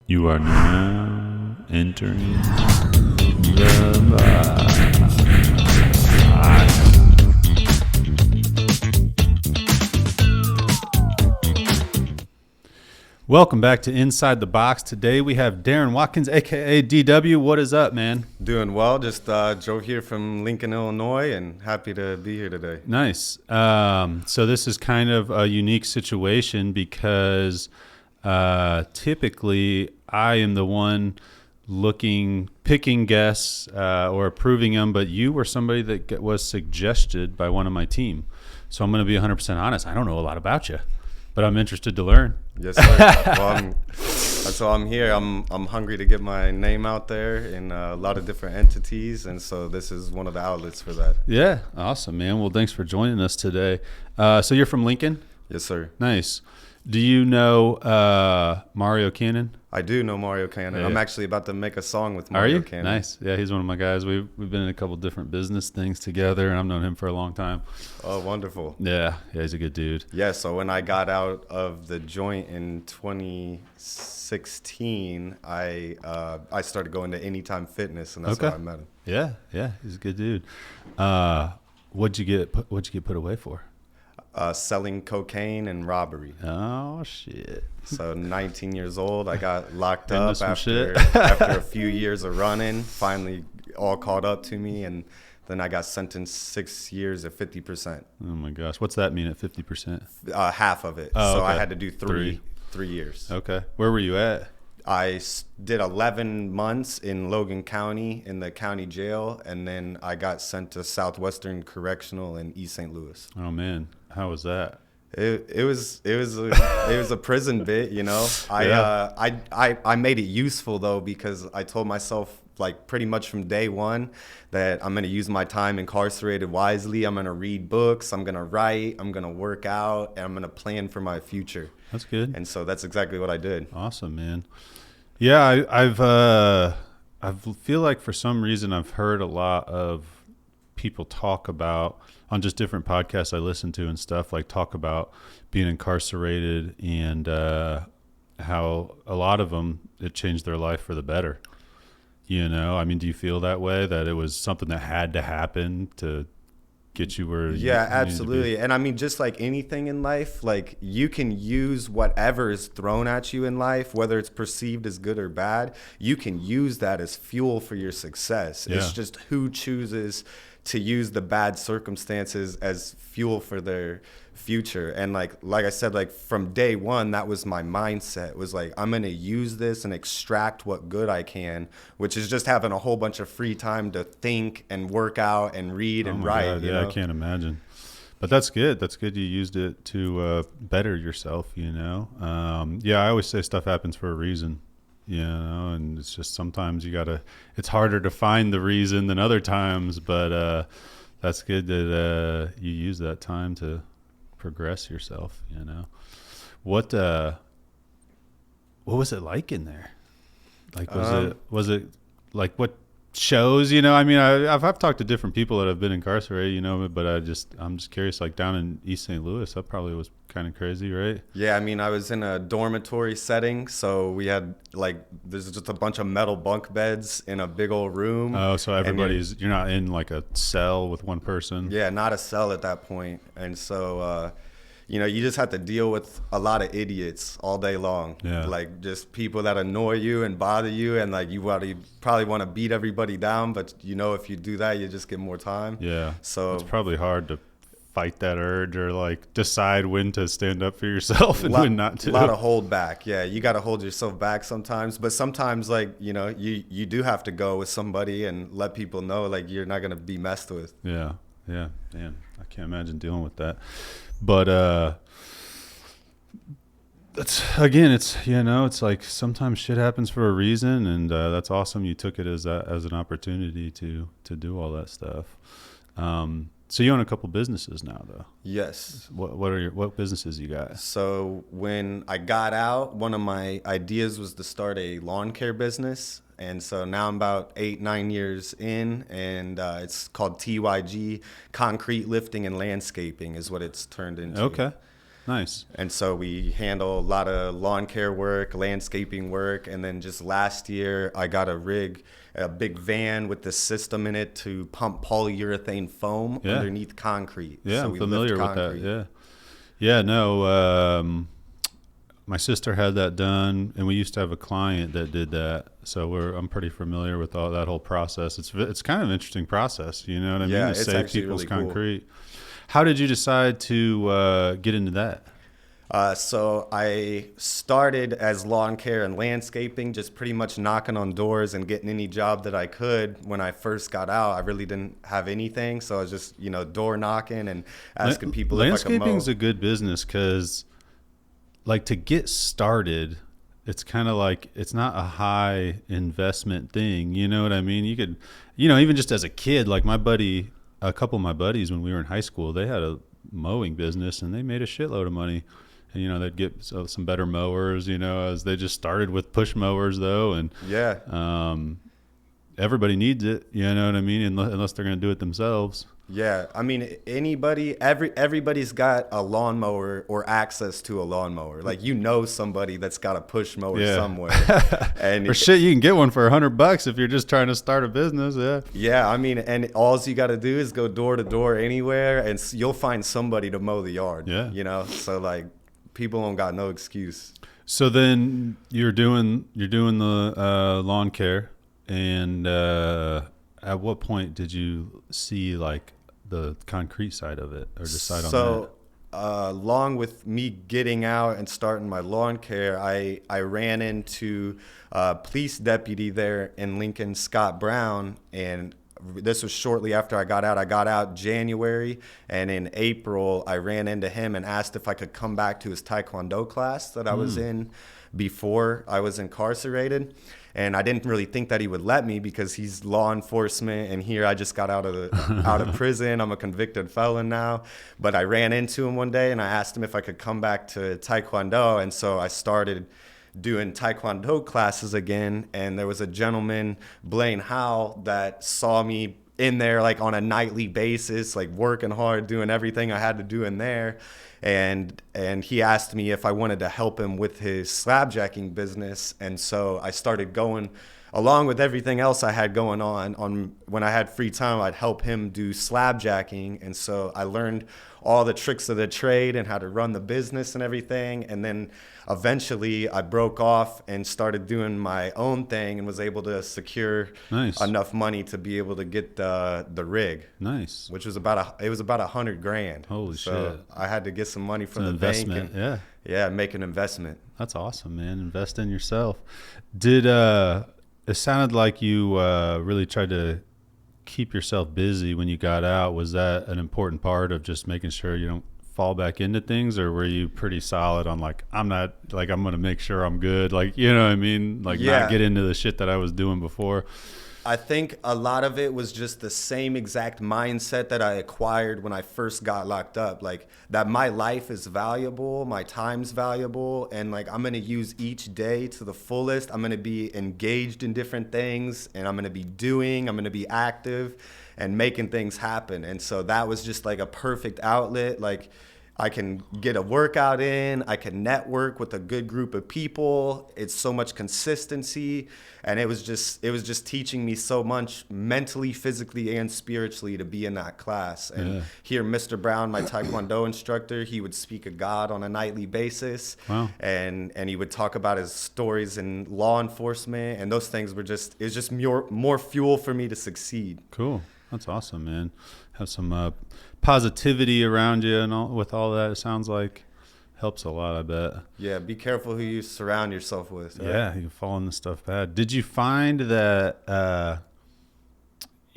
You are now entering the box. Welcome back to Inside the Box. Today we have Darrin Watkins, aka DW. What is up, man? Doing well. Just drove here from Lincoln, Illinois, and happy to be here today. Nice. So this is kind of a unique situation because typically I am the one picking guests or approving them, but you were somebody that was suggested by one of my team. So I'm going to be 100% honest. I don't know a lot about you, but I'm interested to learn. Yes, sir. Well, that's why I'm here. I'm hungry to get my name out there in a lot of different entities, and so this is one of the outlets for that. Yeah, awesome, man. Well, thanks for joining us today. So you're from Lincoln? Yes, sir. Nice. Do you know Mario Cannon? I do know Mario Cannon. Yeah. I'm actually about to make a song with Are Mario you? Cannon. Nice. Yeah, he's one of my guys. We've been in a couple different business things together, and I've known him for a long time. Oh, wonderful. Yeah, he's a good dude. Yeah, so when I got out of the joint in 2016, I started going to Anytime Fitness, and that's how I met him. Yeah, he's a good dude. What'd you get put away for? Selling cocaine and robbery. Oh shit! So 19 years old, I got locked Into up some after shit. after a few years of running. Finally, all caught up to me, and then I got sentenced 6 years at 50%. Oh my gosh, what's that mean at 50%? Half of it. Oh, so okay. I had to do three years. Okay, where were you at? I did 11 months in Logan County in the county jail, and then I got sent to Southwestern Correctional in East St. Louis. Oh man, how was that? It was a prison bit, you know. I made it useful though, because I told myself, like, pretty much from day one that I'm going to use my time incarcerated wisely. I'm going to read books, I'm going to write, I'm going to work out, and I'm going to plan for my future. That's good. And so that's exactly what I did. Awesome, man. Yeah, I feel like for some reason I've heard a lot of people talk about, on just different podcasts I listen to and stuff, like talk about being incarcerated and how a lot of them, it changed their life for the better. You know, I mean, do you feel that way, that it was something that had to happen to get you where you absolutely. And I mean, just like anything in life, like, you can use whatever is thrown at you in life, whether it's perceived as good or bad, you can use that as fuel for your success. Yeah. It's just who chooses to use the bad circumstances as fuel for their future. And like I said, like, from day one, that was my mindset. It was like, I'm going to use this and extract what good I can, which is just having a whole bunch of free time to think and work out and read and write. God, yeah, I can't imagine. But that's good. That's good you used it to better yourself, you know. Yeah, I always say stuff happens for a reason, you know, and it's just sometimes it's harder to find the reason than other times, but that's good that you use that time to progress yourself, you know. What was it like in there? Like, was it like, what shows, you know? I mean, I've talked to different people that have been incarcerated, you know, but I'm just curious, like down in East St. Louis, that probably was kind of crazy, right? Yeah, I mean, I was in a dormitory setting, so we had, like, there's just a bunch of metal bunk beds in a big old room. Oh, so you're not in like a cell with one person? Yeah, not a cell at that point. And so, you know, you just have to deal with a lot of idiots all day long. Yeah. Like, just people that annoy you and bother you, and like, you probably want to beat everybody down, but you know, if you do that, you just get more time. Yeah. So it's probably hard to fight that urge, or like decide when to stand up for yourself and when not to. A lot of hold back. Yeah, you got to hold yourself back sometimes, but sometimes, like, you know, you do have to go with somebody and let people know, like, you're not going to be messed with. Yeah, man, I can't imagine dealing with that. But that's, again, it's, you know, it's like sometimes shit happens for a reason, and that's awesome. You took it as an opportunity to do all that stuff. So you own a couple businesses now, though. Yes. What businesses you got? So when I got out, one of my ideas was to start a lawn care business. And so now I'm about 8-9 years in, and it's called TYG, Concrete Lifting and Landscaping is what it's turned into. Okay. Nice. And so we handle a lot of lawn care work, landscaping work. And then just last year, I got a rig, a big van with this system in it to pump polyurethane foam underneath concrete. Yeah, so I'm we familiar lift with that. concrete. Yeah. Yeah, no, my sister had that done, and we used to have a client that did that. So I'm pretty familiar with all that whole process. It's kind of an interesting process, you know what I mean? Yeah, To it's save actually people's really cool. concrete. How did you decide to get into that? So I started as lawn care and landscaping, just pretty much knocking on doors and getting any job that I could. When I first got out, I really didn't have anything. So I was just, door knocking and asking people if I could mow. Landscaping's a good business because, like, to get started, it's kind of like it's not a high investment thing. You know what I mean? You could, even just as a kid, like a couple of my buddies when we were in high school, they had a mowing business and they made a shitload of money. And, they'd get some better mowers, as they just started with push mowers though. And Yeah. Everybody needs it, you know what I mean? Unless they're going to do it themselves. Yeah, I mean, everybody's got a lawnmower or access to a lawnmower. Like, somebody that's got a push mower somewhere. And or shit, you can get one for $100 if you're just trying to start a business. Yeah. Yeah, I mean, and all you got to do is go door to door anywhere, and you'll find somebody to mow the yard. Yeah. So like, people don't got no excuse. So then you're doing the lawn care, and at what point did you see like the concrete side of it, or decide on that? So along with me getting out and starting my lawn care, I ran into a police deputy there in Lincoln, Scott Brown, and this was shortly after I got out. I got out January, and in April, I ran into him and asked if I could come back to his Taekwondo class that I was in before I was incarcerated. And I didn't really think that he would let me because he's law enforcement, and here I just got out of prison. I'm a convicted felon now. But I ran into him one day, and I asked him if I could come back to Taekwondo, and so I started doing Taekwondo classes again. And there was a gentleman, Blaine Howell, that saw me in there like on a nightly basis, like working hard, doing everything I had to do in there. And he asked me if I wanted to help him with his slabjacking business. And so I started going, along with everything else I had going on when I had free time, I'd help him do slabjacking. And so I learned all the tricks of the trade and how to run the business and everything. And then eventually I broke off and started doing my own thing and was able to secure enough money to be able to get the rig. Nice. Which was about $100,000. Holy so shit. I had to get some money from the investment, bank. Yeah, make an investment. That's awesome, man. Invest in yourself. Did it sounded like you really tried to keep yourself busy when you got out. Was that an important part of just making sure you don't fall back into things, or were you pretty solid on like, I'm going to make sure I'm good, like, you know what I mean, like not get into the shit that I was doing before? I think a lot of it was just the same exact mindset that I acquired when I first got locked up, like that my life is valuable, my time's valuable, and like I'm going to use each day to the fullest. I'm going to be engaged in different things, and I'm going to be active and making things happen. And so that was just like a perfect outlet. Like, I can get a workout in, I can network with a good group of people. It's so much consistency, and it was just teaching me so much mentally, physically, and spiritually to be in that class. And here, Mr. Brown, my Taekwondo instructor, he would speak of God on a nightly basis. Wow. And he would talk about his stories in law enforcement, and those things it was just more fuel for me to succeed. Cool. That's awesome, man. Have some positivity around you, and with all that, it sounds like helps a lot, I bet. Yeah, be careful who you surround yourself with. Right? Yeah, you can fall into stuff bad. Did you find that,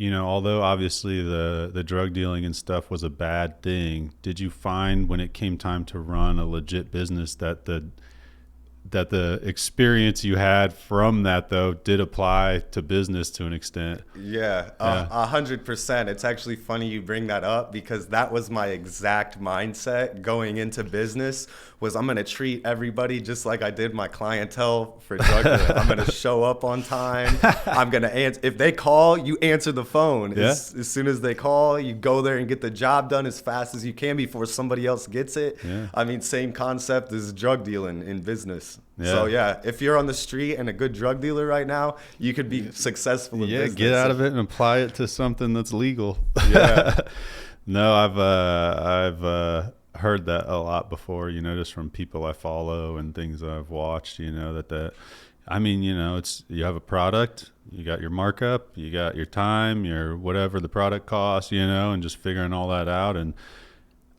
although obviously the drug dealing and stuff was a bad thing, did you find when it came time to run a legit business that the experience you had from that, though, did apply to business to an extent? Yeah, 100%. It's actually funny you bring that up, because that was my exact mindset going into business, was I'm going to treat everybody just like I did my clientele for drug dealing. I'm going to show up on time. I'm going to answer. If they call, you answer the phone. Yeah. As soon as they call, you go there and get the job done as fast as you can before somebody else gets it. Yeah. I mean, same concept as drug dealing in business. Yeah. So yeah, if you're on the street and a good drug dealer right now, you could be successful in business. Get out of it and apply it to something that's legal. Yeah. No, I've heard that a lot before, you know, just from people I follow and things that I've watched, you know, I mean, you know, it's, you have a product, you got your markup, you got your time, your whatever the product costs, you know, and just figuring all that out. And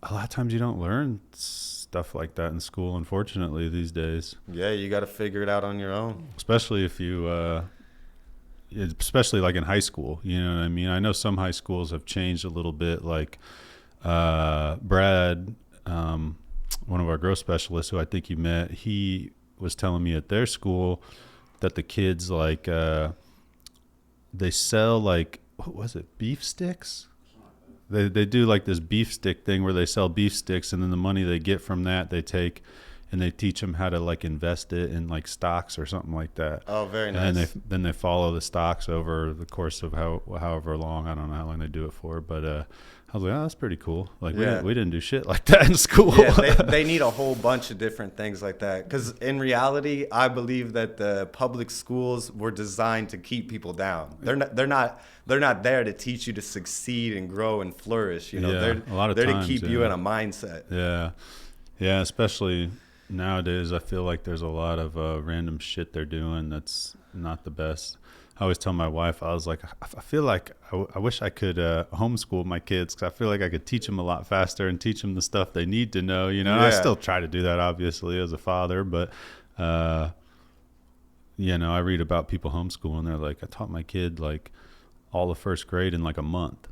a lot of times you don't learn stuff like that in school, unfortunately, these days. Yeah, you got to figure it out on your own. Especially if you, especially like in high school, you know what I mean? I know some high schools have changed a little bit, like Brad, one of our growth specialists who I think you met, he was telling me at their school that the kids like, they sell like, what was it, beef sticks? They do like this beef stick thing where they sell beef sticks, and then the money they get from that they take and they teach them how to like invest it in like stocks or something like that. Oh, very nice. And then they follow the stocks over the course of however long. I don't know how long they do it for, but I was like, oh, that's pretty cool. Like Yeah. we didn't do shit like that in school. Yeah, they need a whole bunch of different things like that. Because in reality, I believe that the public schools were designed to keep people down. They're not there to teach you to succeed and grow and flourish. You know, Yeah, they're a lot of they're times, to keep you yeah. in a mindset. Yeah, especially nowadays. I feel like there's a lot of random shit they're doing that's not the best. I always tell my wife, I was like, I feel like I wish I could homeschool my kids, because I feel like I could teach them a lot faster and teach them the stuff they need to know. You know, Yeah. I still try to do that, obviously, as a father, but you know, I read about people homeschooling. They're like, I taught my kid like all of first grade in like a month.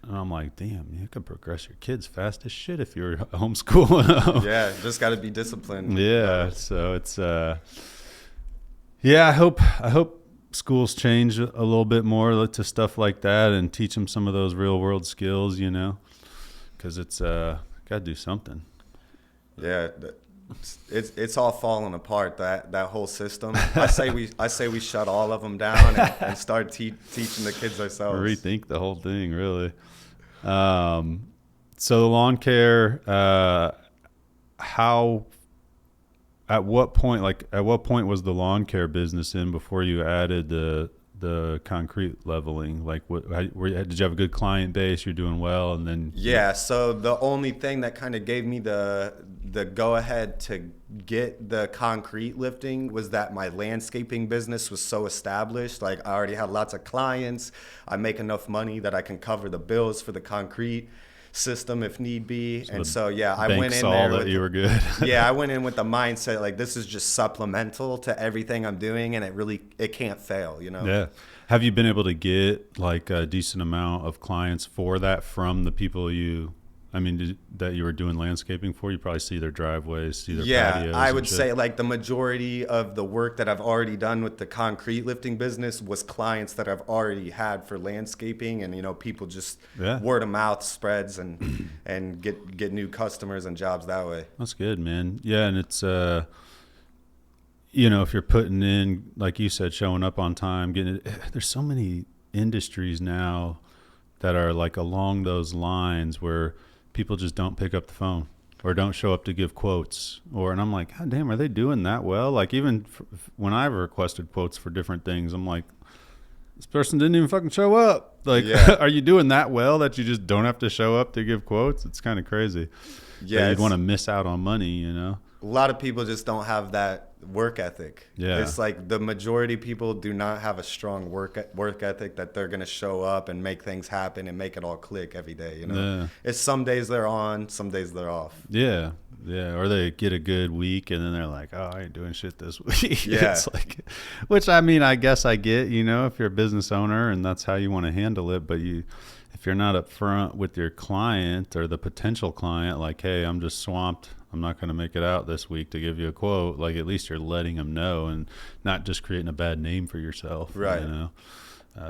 And I'm like, damn, you could progress your kids fast as shit if you're homeschooling. Yeah, just got to be disciplined. Yeah, so it's yeah, I hope schools change a little bit more to stuff like that and teach them some of those real world skills, you know, because it's got to do something. Yeah, it's all falling apart, that whole system. I say we shut all of them down and start teaching the kids ourselves. Rethink the whole thing, really. So the lawn care, at what point was the lawn care business in before you added the concrete leveling? Like, did you have a good client base? You're doing well, and then yeah. So the only thing that kind of gave me the go ahead to get the concrete lifting was that my landscaping business was so established. Like, I already had lots of clients. I make enough money that I can cover the bills for the concrete system if need be. And so yeah, I went in there that you were good. Yeah, I went in with the mindset like, this is just supplemental to everything I'm doing, and it can't fail, you know. Yeah. Have you been able to get like a decent amount of clients for that from the people that you were doing landscaping for? You probably see their driveways, see their patios. Yeah, I would say like the majority of the work that I've already done with the concrete lifting business was clients that I've already had for landscaping, and you know, people just word of mouth spreads and get new customers and jobs that way. That's good, man. Yeah, and it's you know, if you're putting in, like you said, showing up on time, getting it, there's so many industries now that are like along those lines where people just don't pick up the phone or don't show up to give quotes, and I'm like, God damn, are they doing that well? Like, even when I've requested quotes for different things, I'm like, this person didn't even fucking show up. Like, yeah. Are you doing that well that you just don't have to show up to give quotes? It's kind of crazy. Yeah, you'd want to miss out on money, you know? A lot of people just don't have that work ethic. Yeah. It's like the majority of people do not have a strong work ethic that they're going to show up and make things happen and make it all click every day, you know. Yeah. It's some days they're on, some days they're off. Yeah. Yeah, or they get a good week and then they're like, oh, I ain't doing shit this week. Yeah. It's like, which, I mean, I guess I get, you know, if you're a business owner and that's how you want to handle it, but if you're not upfront with your client or the potential client, like, hey, I'm just swamped, I'm not going to make it out this week to give you a quote, like, at least you're letting them know and not just creating a bad name for yourself. Right. You know?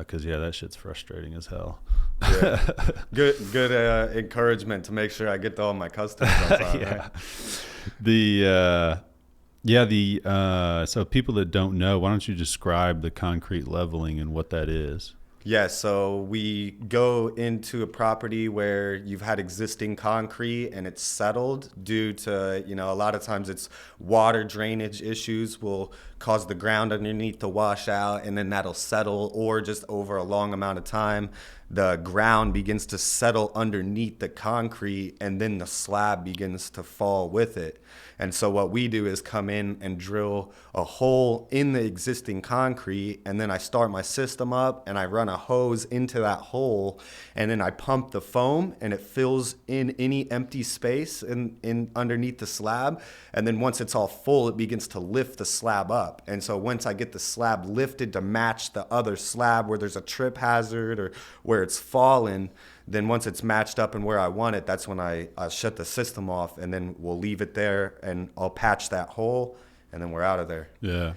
'cause yeah, that shit's frustrating as hell. Yeah. Good encouragement to make sure I get to all my customers on time. Yeah. Right? So people that don't know, why don't you describe the concrete leveling and what that is? Yeah, so we go into a property where you've had existing concrete and it's settled due to, a lot of times it's water drainage issues will cause the ground underneath to wash out, and then that'll settle, or just over a long amount of time, the ground begins to settle underneath the concrete and then the slab begins to fall with it. And so what we do is come in and drill a hole in the existing concrete, and then I start my system up and I run a hose into that hole, and then I pump the foam and it fills in any empty space in underneath the slab. And then once it's all full, it begins to lift the slab up. And so once I get the slab lifted to match the other slab where there's a trip hazard or where it's fallen, then once it's matched up and where I want it, that's when I shut the system off, and then we'll leave it there and I'll patch that hole, and then we're out of there. Yeah.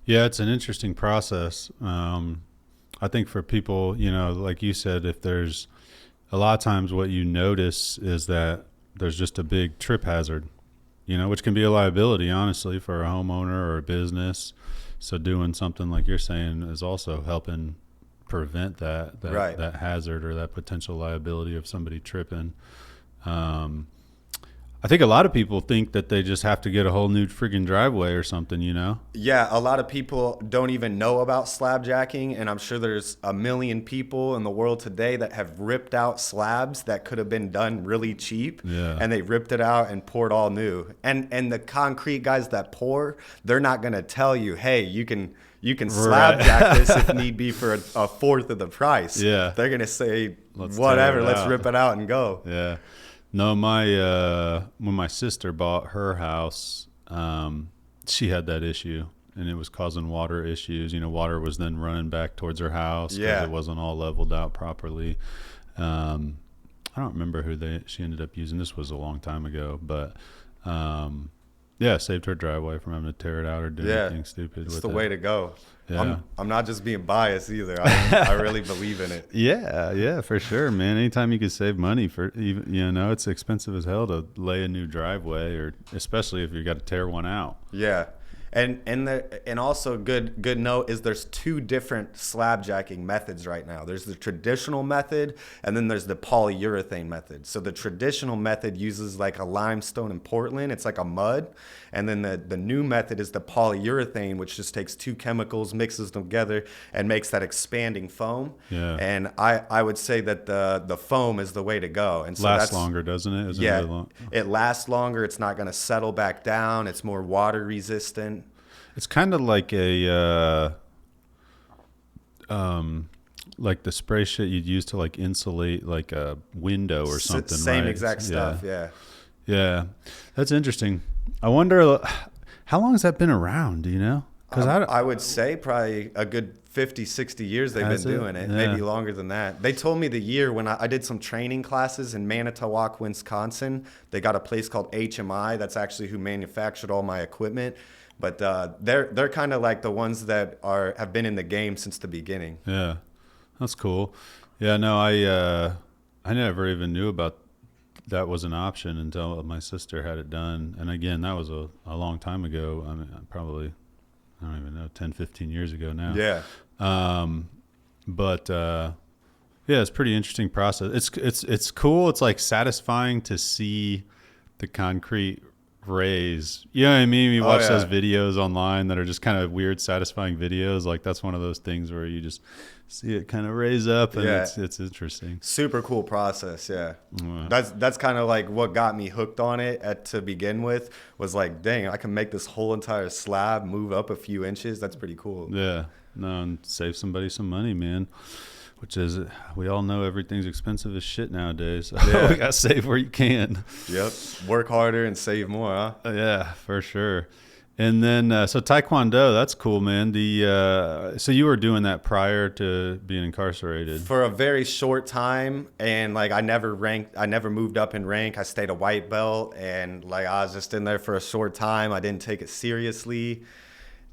Yeah, it's an interesting process. I think for people, like you said, if there's a lot of times what you notice is that there's just a big trip hazard, which can be a liability, honestly, for a homeowner or a business. So doing something like you're saying is also helping prevent that Right. that hazard or that potential liability of somebody tripping. I think a lot of people think that they just have to get a whole new freaking driveway or something, Yeah, a lot of people don't even know about slab jacking, and I'm sure there's a million people in the world today that have ripped out slabs that could have been done really cheap, Yeah. and they ripped it out and poured all new. And the concrete guys that pour, they're not going to tell you, hey, you can slab Right. jack this if need be for a fourth of the price. Yeah. They're going to say, Let's whatever, tear it let's out. rip it out and go. Yeah. No, when my sister bought her house, she had that issue, and it was causing water issues. Water was then running back towards her house because Yeah. it wasn't all leveled out properly. I don't remember who she ended up using. This was a long time ago, but yeah, saved her driveway from having to tear it out or do anything stupid. It's with the way to go. Yeah. I'm not just being biased either. I really believe in it. Yeah, for sure, man. Anytime you can save money for even, it's expensive as hell to lay a new driveway, or especially if you got to tear one out. Yeah. And also good note is there's two different slab jacking methods right now. There's the traditional method, and then there's the polyurethane method. So the traditional method uses like a limestone in Portland. It's like a mud. And then the new method is the polyurethane, which just takes two chemicals, mixes them together, and makes that expanding foam. Yeah. And I would say that the foam is the way to go. And so Lasts that's longer, doesn't it? Isn't yeah, it really long? it lasts longer. It's not going to settle back down. It's more water resistant. It's kind of like like the spray shit you'd use to like insulate like a window or something. Same right? exact stuff. Yeah. Yeah, that's interesting. I wonder how long has that been around? Do you know? Because I would say probably a good 50, 60 years they've been doing it. Yeah. Maybe longer than that. They told me the year when I did some training classes in Manitowoc, Wisconsin. They got a place called HMI. That's actually who manufactured all my equipment. But they're kind of like the ones that have been in the game since the beginning. Yeah, that's cool. Yeah, no, I never even knew about that was an option until my sister had it done. And again, that was a long time ago. I mean, probably, I don't even know, 10, 15 years ago now. Yeah. But yeah, it's a pretty interesting process. It's cool. It's like satisfying to see the concrete raise. You know what I mean? You watch those videos online that are just kind of weird, satisfying videos. Like that's one of those things where you just see it kind of raise up, and it's interesting. Super cool process. Yeah. That's kind of like what got me hooked on it to begin with, was like, dang, I can make this whole entire slab move up a few inches. That's pretty cool. Yeah. No, and save somebody some money, man. Which is, we all know everything's expensive as shit nowadays. So Yeah. we got to save where you can. Yep. Work harder and save more, huh? Yeah, for sure. And then, so Taekwondo, that's cool, man. So you were doing that prior to being incarcerated? For a very short time, and like I never moved up in rank. I stayed a white belt, and like I was just in there for a short time. I didn't take it seriously.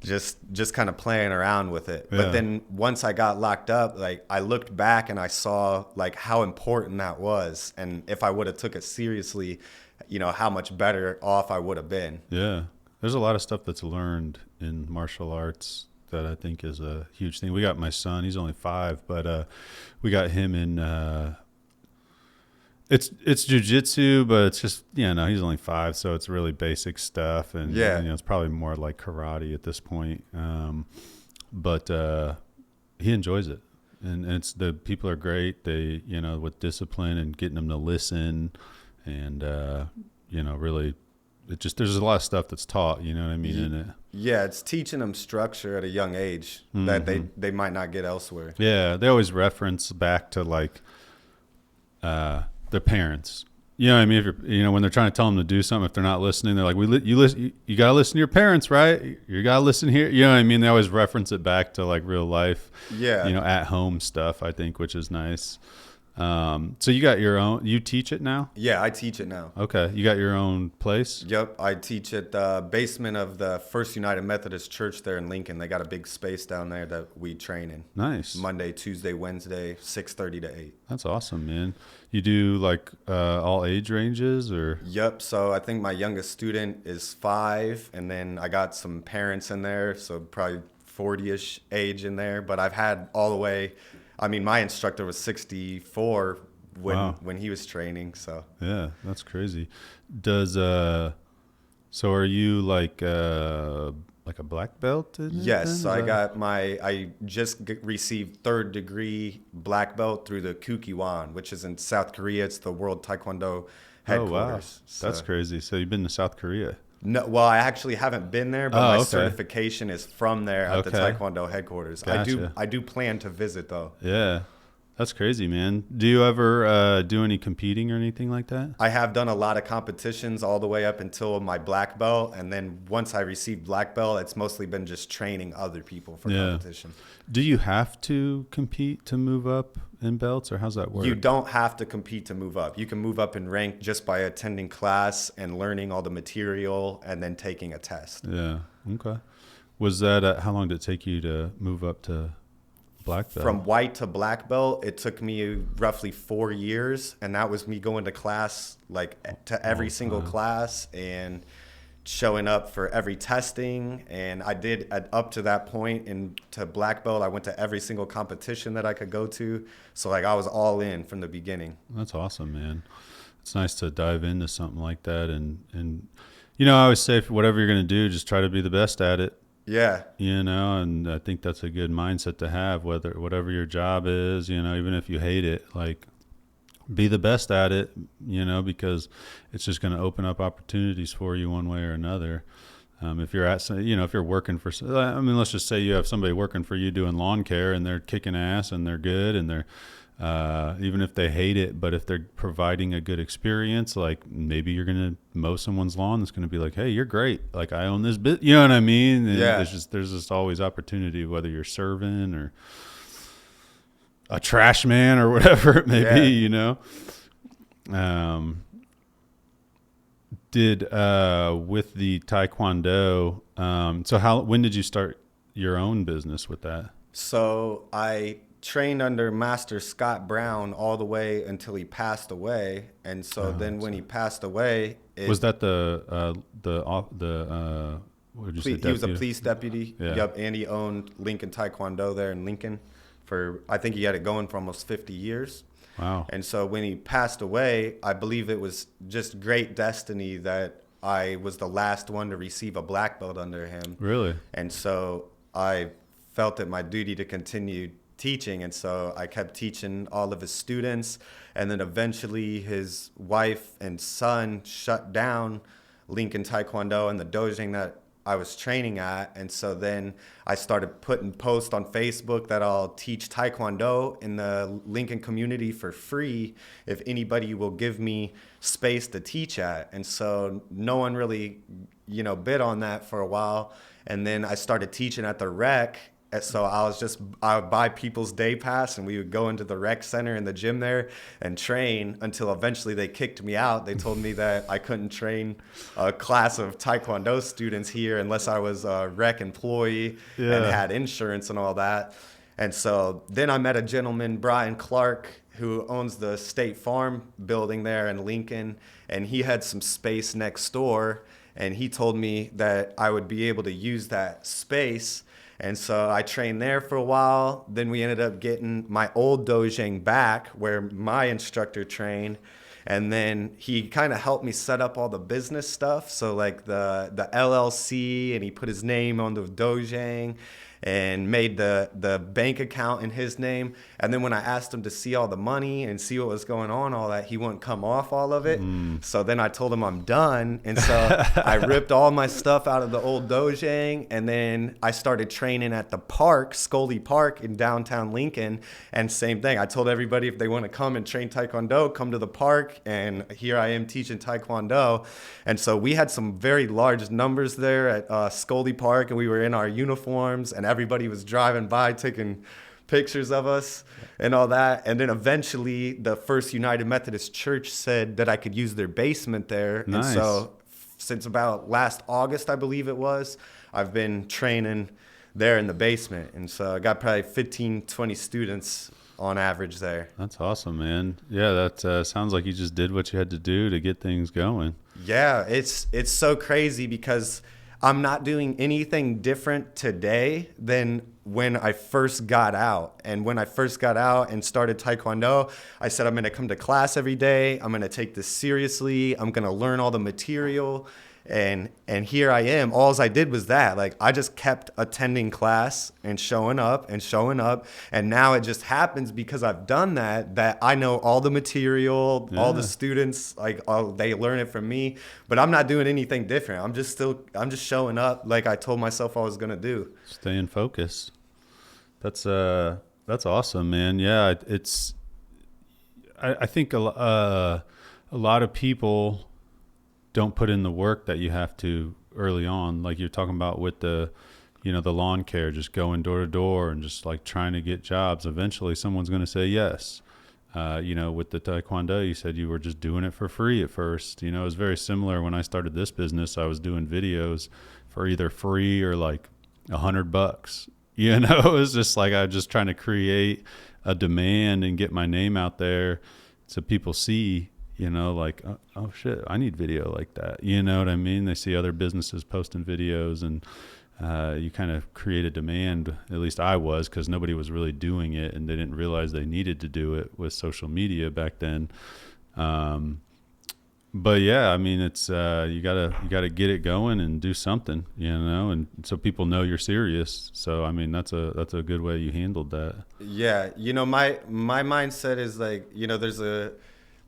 just kind of playing around with it. Yeah. But then once I got locked up, like I looked back and I saw like how important that was, and if I would have took it seriously, how much better off I would have been. Yeah. There's a lot of stuff that's learned in martial arts that I think is a huge thing. We got my son, he's only 5, but we got him in it's jujitsu, but it's just, he's only 5, so it's really basic stuff, and it's probably more like karate at this point. But he enjoys it, and it's the people are great. They, with discipline and getting them to listen, and really, there's a lot of stuff that's taught. You know what I mean in it. Yeah, it's teaching them structure at a young age that they might not get elsewhere. Yeah, they always reference back to like their parents. You know what I mean? If you're, when they're trying to tell them to do something, if they're not listening, they're like, you listen, you got to listen to your parents, right? You got to listen here. You know what I mean? They always reference it back to like real life, at home stuff, I think, which is nice. So you got your own, you teach it now? Yeah, I teach it now. Okay. You got your own place? Yep. I teach at the basement of the First United Methodist Church there in Lincoln. They got a big space down there that we train in. Nice. Monday, Tuesday, Wednesday, 6:30 to 8. That's awesome, man. You do like all age ranges or? Yep. So I think my youngest student is 5, and then I got some parents in there, so probably 40-ish age in there. But I've had all the way. I mean, my instructor was 64 when he was training. So yeah, that's crazy. Does so are you like a black belt? Yes, so I just received 3rd degree black belt through the Kukiwon, which is in South Korea. It's the World Taekwondo headquarters. Oh wow, so, that's crazy. So you've been to South Korea? No, well, I actually haven't been there, but my certification is from there at the Taekwondo headquarters. Gotcha. I do plan to visit though. Yeah, that's crazy, man. Do you ever do any competing or anything like that? I have done a lot of competitions all the way up until my black belt, and then once I received black belt, it's mostly been just training other people for competition. Do you have to compete to move up in belts, or how's that work? You don't have to compete to move up. You can move up in rank just by attending class and learning all the material and then taking a test. Yeah. Okay. Was that how long did it take you to move up to black belt? From white to black belt, it took me roughly 4 years, and that was me going to class, like to every single class and showing up for every testing. And I did up to that point to black belt, I went to every single competition that I could go to. So like I was all in from the beginning. That's awesome, man. It's nice to dive into something like that. And I always say whatever you're going to do, just try to be the best at it. Yeah. And I think that's a good mindset to have, whatever your job is, even if you hate it, like be the best at it, because it's just going to open up opportunities for you one way or another. If you're if you're working for, let's just say you have somebody working for you doing lawn care and they're kicking ass and they're good and they're, even if they hate it, but if they're providing a good experience, like maybe you're going to mow someone's lawn that's going to be like, hey, you're great. Like I own this bit, you know what I mean? And yeah. There's just always opportunity, whether you're serving or a trash man or whatever it may be, Did with the Taekwondo, when did you start your own business with that? So I trained under Master Scott Brown all the way until he passed away, and so then when he passed away, was that what did you say? He was a police deputy. Yeah. Yep, and he owned Lincoln Taekwondo there in Lincoln I think he had it going for almost 50 years. Wow. And so when he passed away, I believe it was just great destiny that I was the last one to receive a black belt under him. Really? And so I felt it my duty to continue teaching. And so I kept teaching all of his students. And then eventually his wife and son shut down Lincoln Taekwondo and the dojo that I was training at. And so then I started putting posts on Facebook that I'll teach Taekwondo in the Lincoln community for free if anybody will give me space to teach at. And so no one really, bid on that for a while. And then I started teaching at the rec, And so I would buy people's day pass, and we would go into the rec center in the gym there and train until eventually they kicked me out. They told me that I couldn't train a class of Taekwondo students here unless I was a rec employee and had insurance and all that. And so then I met a gentleman, Brian Clark, who owns the State Farm building there in Lincoln, and he had some space next door, and he told me that I would be able to use that space. And so I trained there for a while. Then we ended up getting my old dojang back where my instructor trained. And then he kind of helped me set up all the business stuff. So like the LLC, and he put his name on the dojang and made the bank account in his name. And then when I asked him to see all the money and see what was going on, all that, he wouldn't come off all of it. So then I told him I'm done. And so I ripped all my stuff out of the old dojang, and then I started training at the park, Scully Park in downtown Lincoln. And same thing, I told everybody if they want to come and train Taekwondo, come to the park. And here I am teaching Taekwondo. And so we had some very large numbers there at Scully Park, and we were in our uniforms, and everybody was driving by taking pictures of us and all that. And then eventually the First United Methodist Church said that I could use their basement there. Nice. And so since about last August, I believe it was, I've been training there in the basement. And so I got probably 15, 20 students on average there. That's awesome, man. Yeah, that sounds like you just did what you had to do to get things going. Yeah, it's so crazy because I'm not doing anything different today than when I first got out. And when I first got out and started Taekwondo, I said, I'm going to come to class every day. I'm going to take this seriously. I'm going to learn all the material. And here I am. All I did was that. Like, I just kept attending class and showing up and showing up. And now it just happens because I've done that I know all the material, all the students, they learn it from me. But I'm not doing anything different. I'm just showing up like I told myself I was going to do. Staying focused. That's awesome, man. Yeah, I think a lot of people don't put in the work that you have to early on. Like you're talking about with the lawn care, just going door to door and just like trying to get jobs. Eventually someone's going to say yes. With the Taekwondo, you said you were just doing it for free at first. It was very similar when I started this business. I was doing videos for either free or like $100. It was just like I was just trying to create a demand and get my name out there so people see, like, oh shit, I need video like that. You know what I mean? They see other businesses posting videos, and you kind of create a demand. At least I was, because nobody was really doing it, and they didn't realize they needed to do it with social media back then. But yeah, I mean, it's you gotta get it going and do something, and so people know you're serious. So I mean, that's a good way you handled that. Yeah, my mindset is like,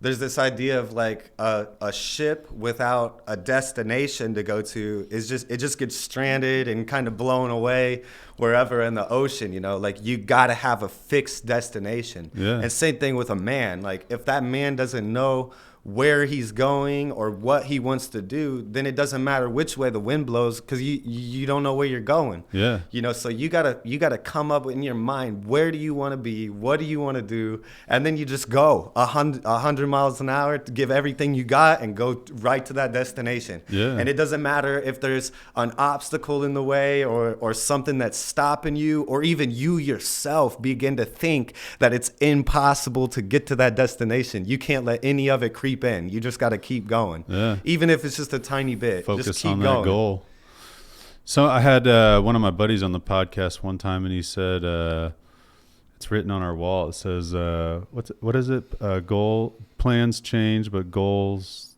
there's this idea of like a ship without a destination to go to it just gets stranded and kind of blown away wherever in the ocean. Like you got to have a fixed destination. Yeah. And same thing with a man. Like if that man doesn't know where he's going or what he wants to do, then it doesn't matter which way the wind blows, because you don't know where you're going. Yeah. So you gotta come up in your mind, where do you want to be, what do you want to do, and then you just go 100 miles an hour to give everything you got and go right to that destination. Yeah. And it doesn't matter if there's an obstacle in the way or something that's stopping you, or even you yourself begin to think that it's impossible to get to that destination. You can't let any of it creep in. You just got to keep going. Yeah. Even if it's just a tiny bit. Focus just keep on going. that goal. So I had one of my buddies on the podcast one time, and he said, it's written on our wall. It says, what is it? Goal plans change, but goals,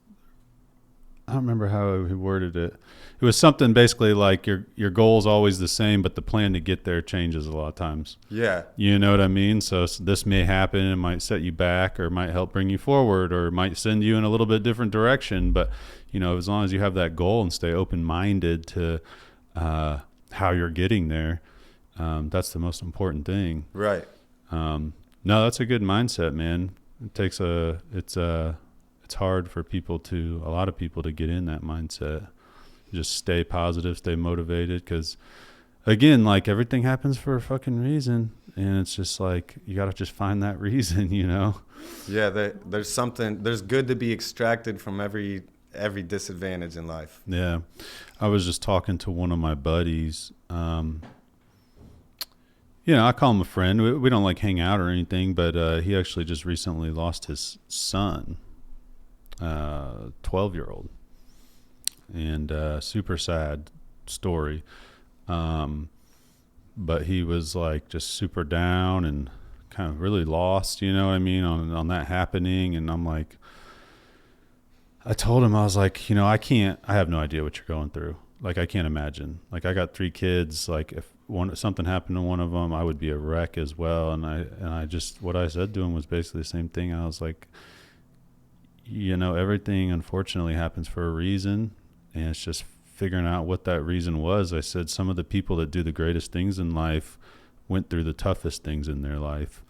I don't remember how he worded it. It was something basically like your goal is always the same, but the plan to get there changes a lot of times. Yeah. You know what I mean? So this may happen, it might set you back, or it might help bring you forward, or it might send you in a little bit different direction. But, as long as you have that goal and stay open-minded to how you're getting there, that's the most important thing. Right. No, that's a good mindset, man. It's hard for a lot of people to get in that mindset. Just stay positive, stay motivated, because again, like everything happens for a fucking reason. And it's just like, you got to just find that reason, you know? Yeah, there's good to be extracted from every disadvantage in life. Yeah. I was just talking to one of my buddies. I call him a friend. We don't like hang out or anything, but he actually just recently lost his son, 12-year-old, and super sad story. But he was like just super down and kind of really lost, you know what I mean, on that happening. And I'm like, I told him, I was like, I have no idea what you're going through. Like, I can't imagine. Like, I got 3 kids. Like, if something happened to one of them, I would be a wreck as well. And I just, what I said to him was basically the same thing. I was like, everything unfortunately happens for a reason, and it's just figuring out what that reason was. I said, some of the people that do the greatest things in life went through the toughest things in their life.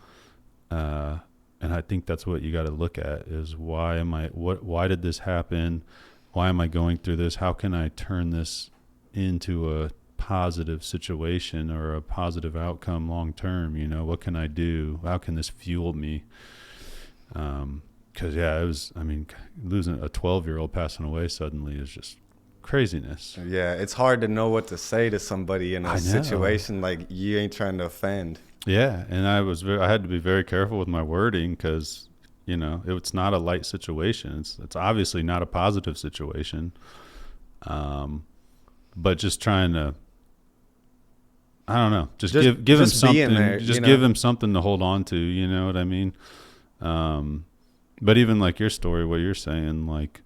And I think that's what you got to look at is, why did this happen? Why am I going through this? How can I turn this into a positive situation or a positive outcome long term? What can I do? How can this fuel me? Cause losing a 12-year-old passing away suddenly is just craziness. Yeah. It's hard to know what to say to somebody in a situation. Like, you ain't trying to offend. Yeah. And I had to be very careful with my wording, cause it's not a light situation. It's obviously not a positive situation. But just trying to, I don't know, just give him something, there, give him something to hold on to, you know what I mean? But even like your story, what you're saying, like,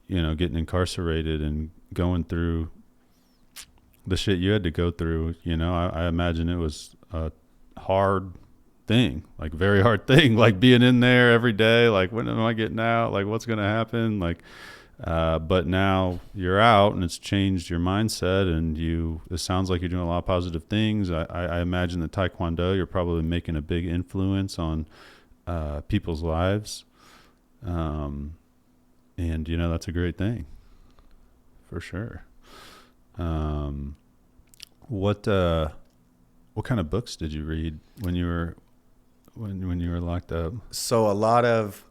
getting incarcerated and going through the shit you had to go through, I imagine it was a hard thing, like very hard thing, like being in there every day, like, when am I getting out? Like, what's going to happen? Like, but now you're out and it's changed your mindset, and it sounds like you're doing a lot of positive things. I imagine that Taekwondo, you're probably making a big influence on people's lives. And that's a great thing for sure. What kind of books did you read when you were locked up? So a lot of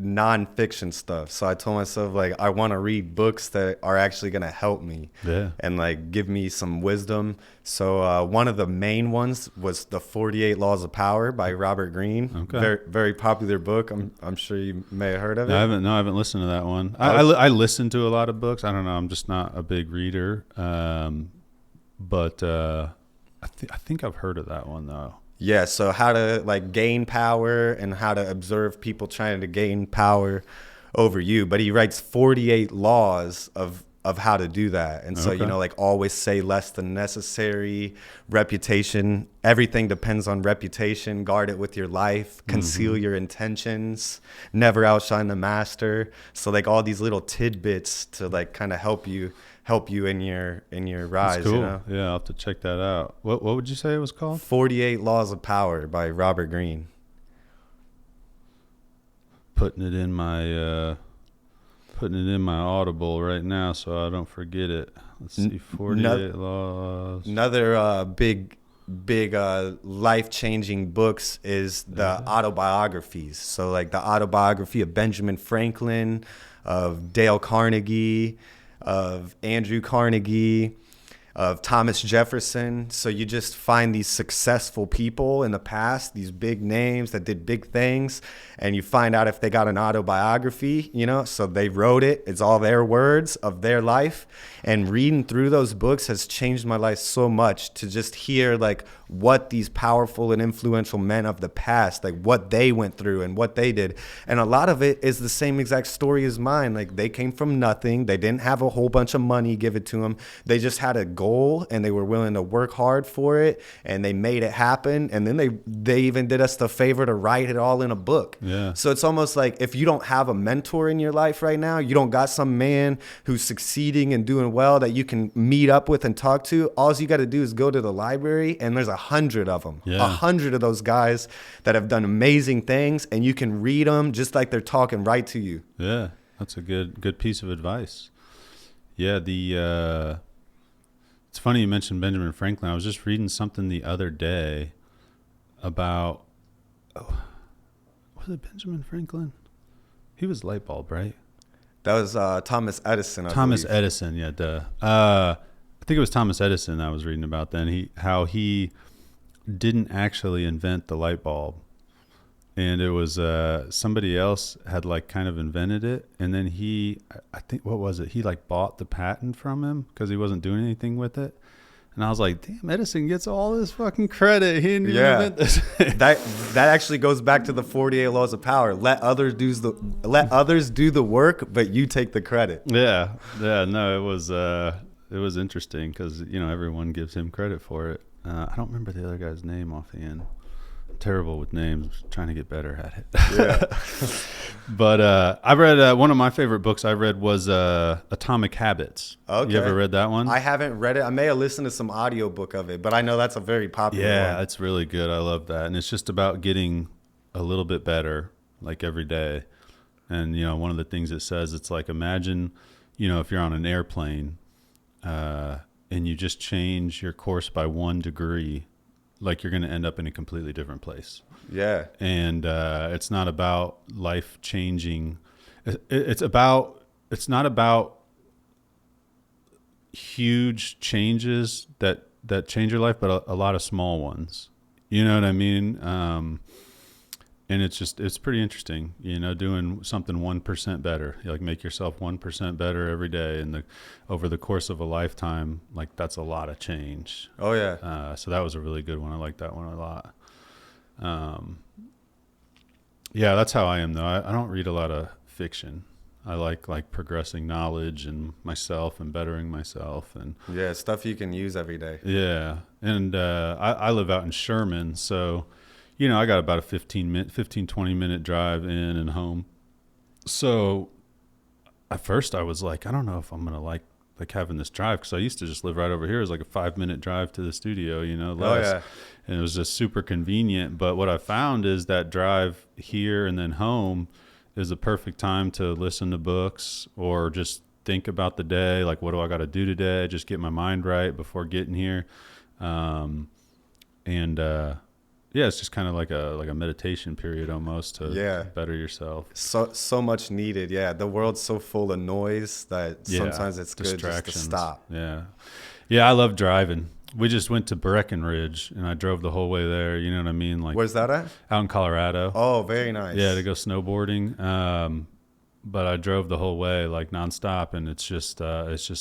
nonfiction stuff. So I told myself, like, I want to read books that are actually going to help me and like give me some wisdom. So one of the main ones was The 48 Laws of Power by Robert Greene. Okay. Very, very popular book. I'm sure you may have heard of it. I haven't listened to that one. I listen to a lot of books. I don't know. I'm just not a big reader. But I think I've heard of that one though. Yeah, so how to like gain power and how to observe people trying to gain power over you. But he writes 48 laws of how to do that. And so, like, always say less than necessary, reputation. Everything depends on reputation. Guard it with your life. Conceal your intentions. Never outshine the master. So like all these little tidbits to like kind of help you in your rise. That's cool. Yeah, I'll have to check that out. What would you say it was called? 48 Laws of Power by Robert Greene. Putting it in my Audible right now so I don't forget it. Let's see, 48 Laws. Another big life-changing books is the autobiographies. So like the autobiography of Benjamin Franklin, of Dale Carnegie, of Andrew Carnegie, of Thomas Jefferson. So you just find these successful people in the past, these big names that did big things, and you find out if they got an autobiography, so they wrote it. It's all their words of their life. And reading through those books has changed my life so much, to just hear like what these powerful and influential men of the past, like what they went through and what they did. And a lot of it is the same exact story as mine. Like, they came from nothing. They didn't have a whole bunch of money given to them. They just had a goal and they were willing to work hard for it, and they made it happen. And then they even did us the favor to write it all in a book. Yeah. So it's almost like, if you don't have a mentor in your life right now, you don't got some man who's succeeding and doing well that you can meet up with and talk to, all you got to do is go to the library, and there's 100 of them, 100 of those guys that have done amazing things, and you can read them just like they're talking right to you. Yeah, that's a good piece of advice. Yeah, It's funny you mentioned Benjamin Franklin. I was just reading something the other day about, was it Benjamin Franklin? He was light bulb, right? That was Thomas Edison. Thomas believe. Edison, yeah, duh. I think it was Thomas Edison I was reading about then. How he didn't actually invent the light bulb, and it was somebody else had like kind of invented it, and then I think, what was it? He like bought the patent from him because he wasn't doing anything with it. And I was like, damn, Edison gets all this fucking credit. He didn't even invent this. that actually goes back to the 48 laws of power. Let others do the work, but you take the credit. Yeah. No, it was interesting because everyone gives him credit for it. I don't remember the other guy's name offhand. I'm terrible with names. Trying to get better at it. Yeah. But I read one of my favorite books I read was Atomic Habits. Okay. You ever read that one? I haven't read it. I may have listened to some audiobook of it, but I know that's a very popular one. Yeah, it's really good. I love that. And it's just about getting a little bit better, like every day. And, one of the things it says, it's like, imagine, if you're on an airplane and you just change your course by 1 degree, like you're going to end up in a completely different place. Yeah. And it's not about life changing. It's not about huge changes that change your life, but a lot of small ones. You know what I mean? And it's pretty interesting, doing something 1% better. You like make yourself 1% better every day, and over the course of a lifetime, like that's a lot of change. Oh yeah. So that was a really good one. I like that one a lot. Yeah, that's how I am though. I don't read a lot of fiction. I like progressing knowledge and myself and bettering myself and yeah, stuff you can use every day. Yeah, and I live out in Sherman, so I got about a 20 minute drive in and home. So at first I was like, I don't know if I'm gonna like having this drive, because I used to just live right over here. It was like a 5-minute drive to the studio, less. Oh yeah. And it was just super convenient. But what I found is that drive here and then home is a perfect time to listen to books or just think about the day. Like, what do I got to do today? Just get my mind right before getting here. Yeah, it's just kind of like a meditation period almost to better yourself. So much needed. Yeah, the world's so full of noise that sometimes it's good just to stop. Yeah, I love driving. We just went to Breckenridge, and I drove the whole way there. You know what I mean? Like, where's that at? Out in Colorado. Oh, very nice. Yeah, to go snowboarding. But I drove the whole way like nonstop, and it's just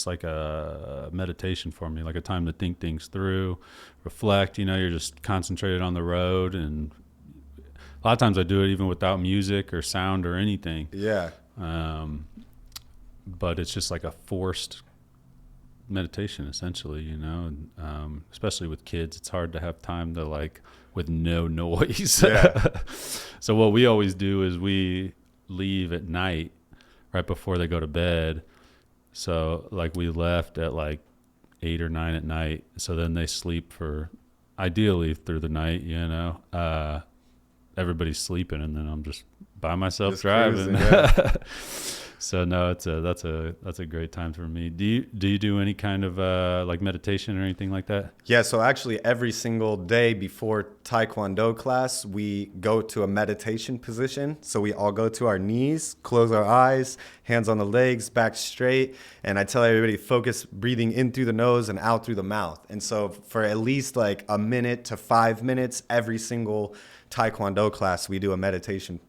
like a meditation for me, like a time to think things through, reflect. You're just concentrated on the road, and a lot of times I do it even without music or sound or anything. Yeah. But it's just like a forced meditation essentially, and especially with kids, it's hard to have time to like with no noise. Yeah. So what we always do is we leave at night right before they go to bed. So like we left at like 8 or 9 at night, so then they sleep for ideally through the night. Everybody's sleeping, and then I'm just by myself just driving. Cruising, yeah. So no, that's a great time for me. Do you do any kind of like meditation or anything like that? Yeah, so actually every single day before Taekwondo class, we go to a meditation position. So we all go to our knees, close our eyes, hands on the legs, back straight, and I tell everybody focus breathing in through the nose and out through the mouth. And so for at least like a minute to 5 minutes every single Taekwondo class, we do a meditation.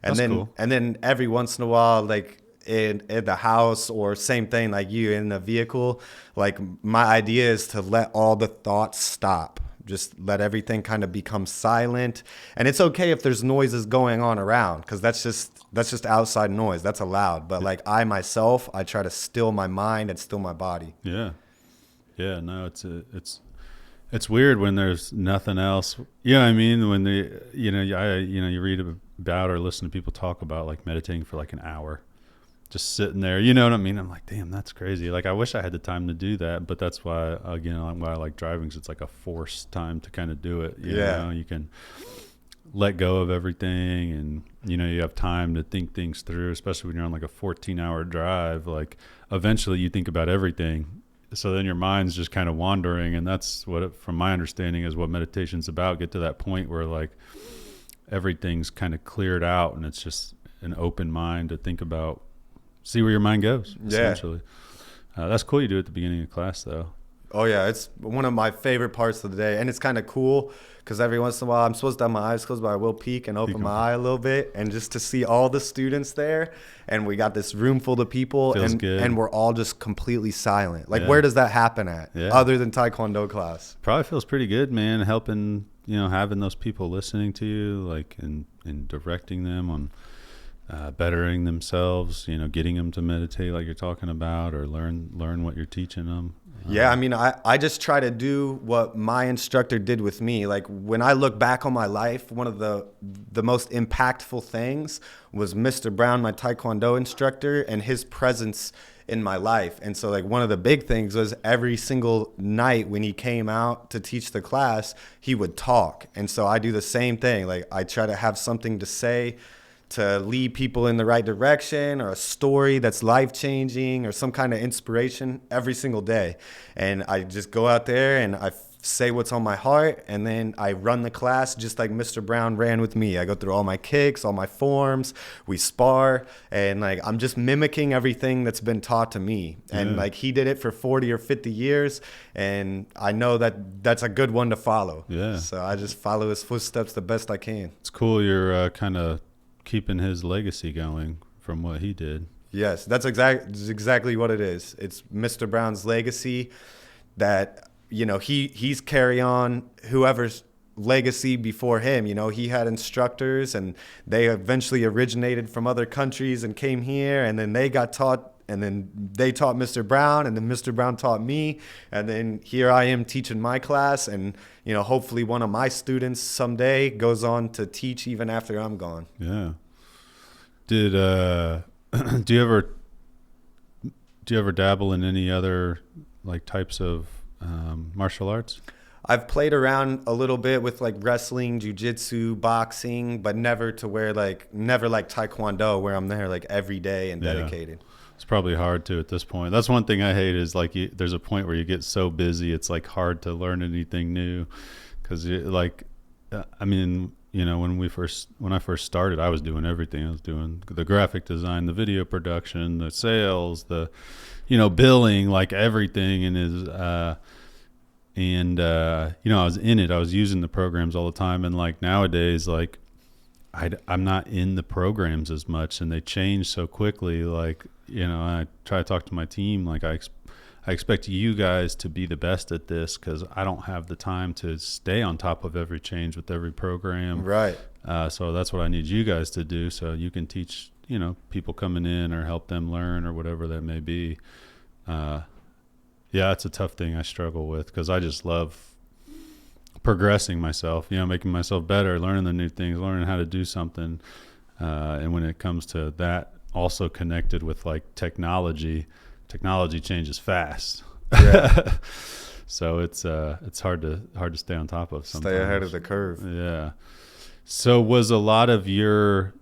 That's cool. And then every once in a while, like in the house or same thing like you in the vehicle, like my idea is to let all the thoughts stop. Just let everything kind of become silent. And it's okay if there's noises going on around, because that's just outside noise. That's allowed. But like I try to still my mind and still my body. Yeah. No, it's weird when there's nothing else. You know what I mean? When you read about or listen to people talk about like meditating for like an hour, just sitting there. You know what I mean? I'm like, damn, that's crazy. Like I wish I had the time to do that, but that's why why I like driving, because it's like a forced time to kind of do it. You know, you can let go of everything, and you have time to think things through, especially when you're on like a 14-hour drive. Like eventually you think about everything, so then your mind's just kind of wandering, and that's what from my understanding is what meditation's about. Get to that point where like everything's kind of cleared out and it's just an open mind to think about, see where your mind goes, essentially. That's cool you do it at the beginning of class though. Oh yeah, it's one of my favorite parts of the day, and it's kind of cool because every once in a while I'm supposed to have my eyes closed, but I will peek and open my eye a little bit, and just to see all the students there, and we got this room full of people, Feels good. And we're all just completely silent. Like, where does that happen at, other than Taekwondo class? Probably feels pretty good, man. Helping, having those people listening to you, like, and directing them on bettering themselves, getting them to meditate like you're talking about, or learn what you're teaching them. Yeah, I mean, I just try to do what my instructor did with me. Like, when I look back on my life, one of the most impactful things was Mr. Brown, my Taekwondo instructor, and his presence in my life. And so, like, one of the big things was every single night when he came out to teach the class, he would talk. And so I do the same thing. Like, I try to have something to say to lead people in the right direction, or a story that's life-changing, or some kind of inspiration every single day. And I just go out there and I say what's on my heart, and then I run the class just like Mr. Brown ran with me. I go through all my kicks, all my forms, we spar, and like I'm just mimicking everything that's been taught to me. And like he did it for 40 or 50 years, and I know that that's a good one to follow. Yeah. So I just follow his footsteps the best I can. It's cool you're kind of keeping his legacy going from what he did. Yes, that's exactly what it is. It's Mr. Brown's legacy that, he's carry on whoever's legacy before him. He had instructors, and they eventually originated from other countries and came here, and then they got taught, and then they taught Mr. Brown, and then Mr. Brown taught me, and then here I am teaching my class, and hopefully one of my students someday goes on to teach even after I'm gone. Yeah. Did do you ever dabble in any other like types of martial arts? I've played around a little bit with like wrestling, jiu-jitsu, boxing, but never like Taekwondo, where I'm there like every day and dedicated. It's probably hard to at this point. That's one thing I hate is like there's a point where you get so busy, it's like hard to learn anything new. Because when I first started, I was doing everything. I was doing the graphic design, the video production, the sales, the billing, like everything. And I was in it. I was using the programs all the time. And like nowadays, like I'm not in the programs as much, and they change so quickly. Like, I try to talk to my team. Like I expect you guys to be the best at this, because I don't have the time to stay on top of every change with every program. Right. So that's what I need you guys to do, so you can teach, people coming in or help them learn or whatever that may be. It's a tough thing I struggle with, because I just love progressing myself, making myself better, learning the new things, learning how to do something. And when it comes to that, also connected with like technology changes fast. Yeah. So it's hard to stay on top of sometimes. Stay ahead of the curve. Yeah. So was a lot of your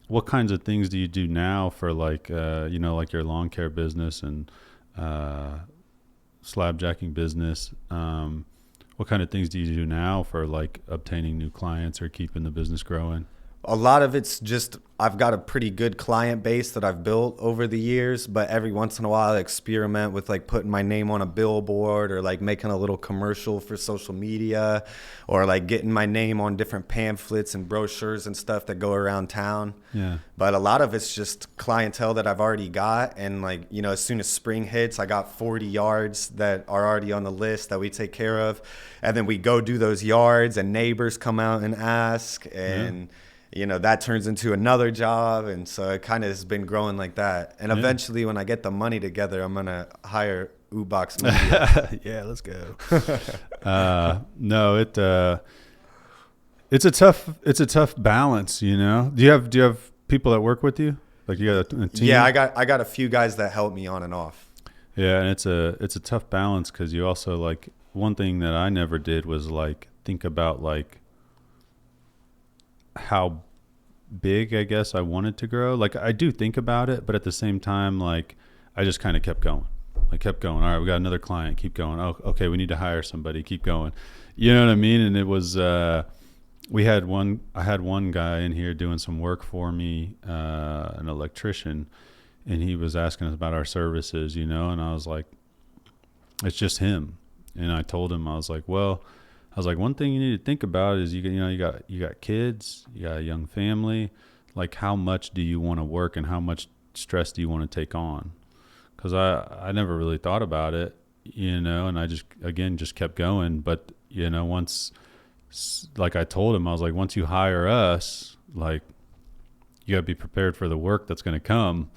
what kinds of things do you do now for like like your lawn care business and slabjacking business? What kind of things do you do now for like obtaining new clients or keeping the business growing? A lot of it's just, I've got a pretty good client base that I've built over the years, but every once in a while I experiment with like putting my name on a billboard, or like making a little commercial for social media, or like getting my name on different pamphlets and brochures and stuff that go around town. Yeah. But a lot of it's just clientele that I've already got. And like, as soon as spring hits, I got 40 yards that are already on the list that we take care of. And then we go do those yards, and neighbors come out and ask, and that turns into another job. And so it kind of has been growing like that. And eventually when I get the money together, I'm going to hire U-Box Media. Yeah, let's go. No, it's a tough balance, Do you have people that work with you? Like you got a team? Yeah, I got a few guys that help me on and off. Yeah. And it's a tough balance, because you also like, one thing that I never did was like think about like how big I guess I wanted to grow. Like I do think about it, but at the same time, like I just kind of kept going. I kept going. All right, we got another client. Keep going. Oh, okay, we need to hire somebody. Keep going. You know what I mean? And it was, I had one guy in here doing some work for me, an electrician, and he was asking us about our services, you know, and I was like, it's just him. And I told him, I was like, one thing you need to think about is you got kids, you got a young family. Like, how much do you want to work and how much stress do you want to take on? Because I never really thought about it, you know, and I just kept going. But, you know, once, like I told him, I was like, once you hire us, like, you got to be prepared for the work that's going to come,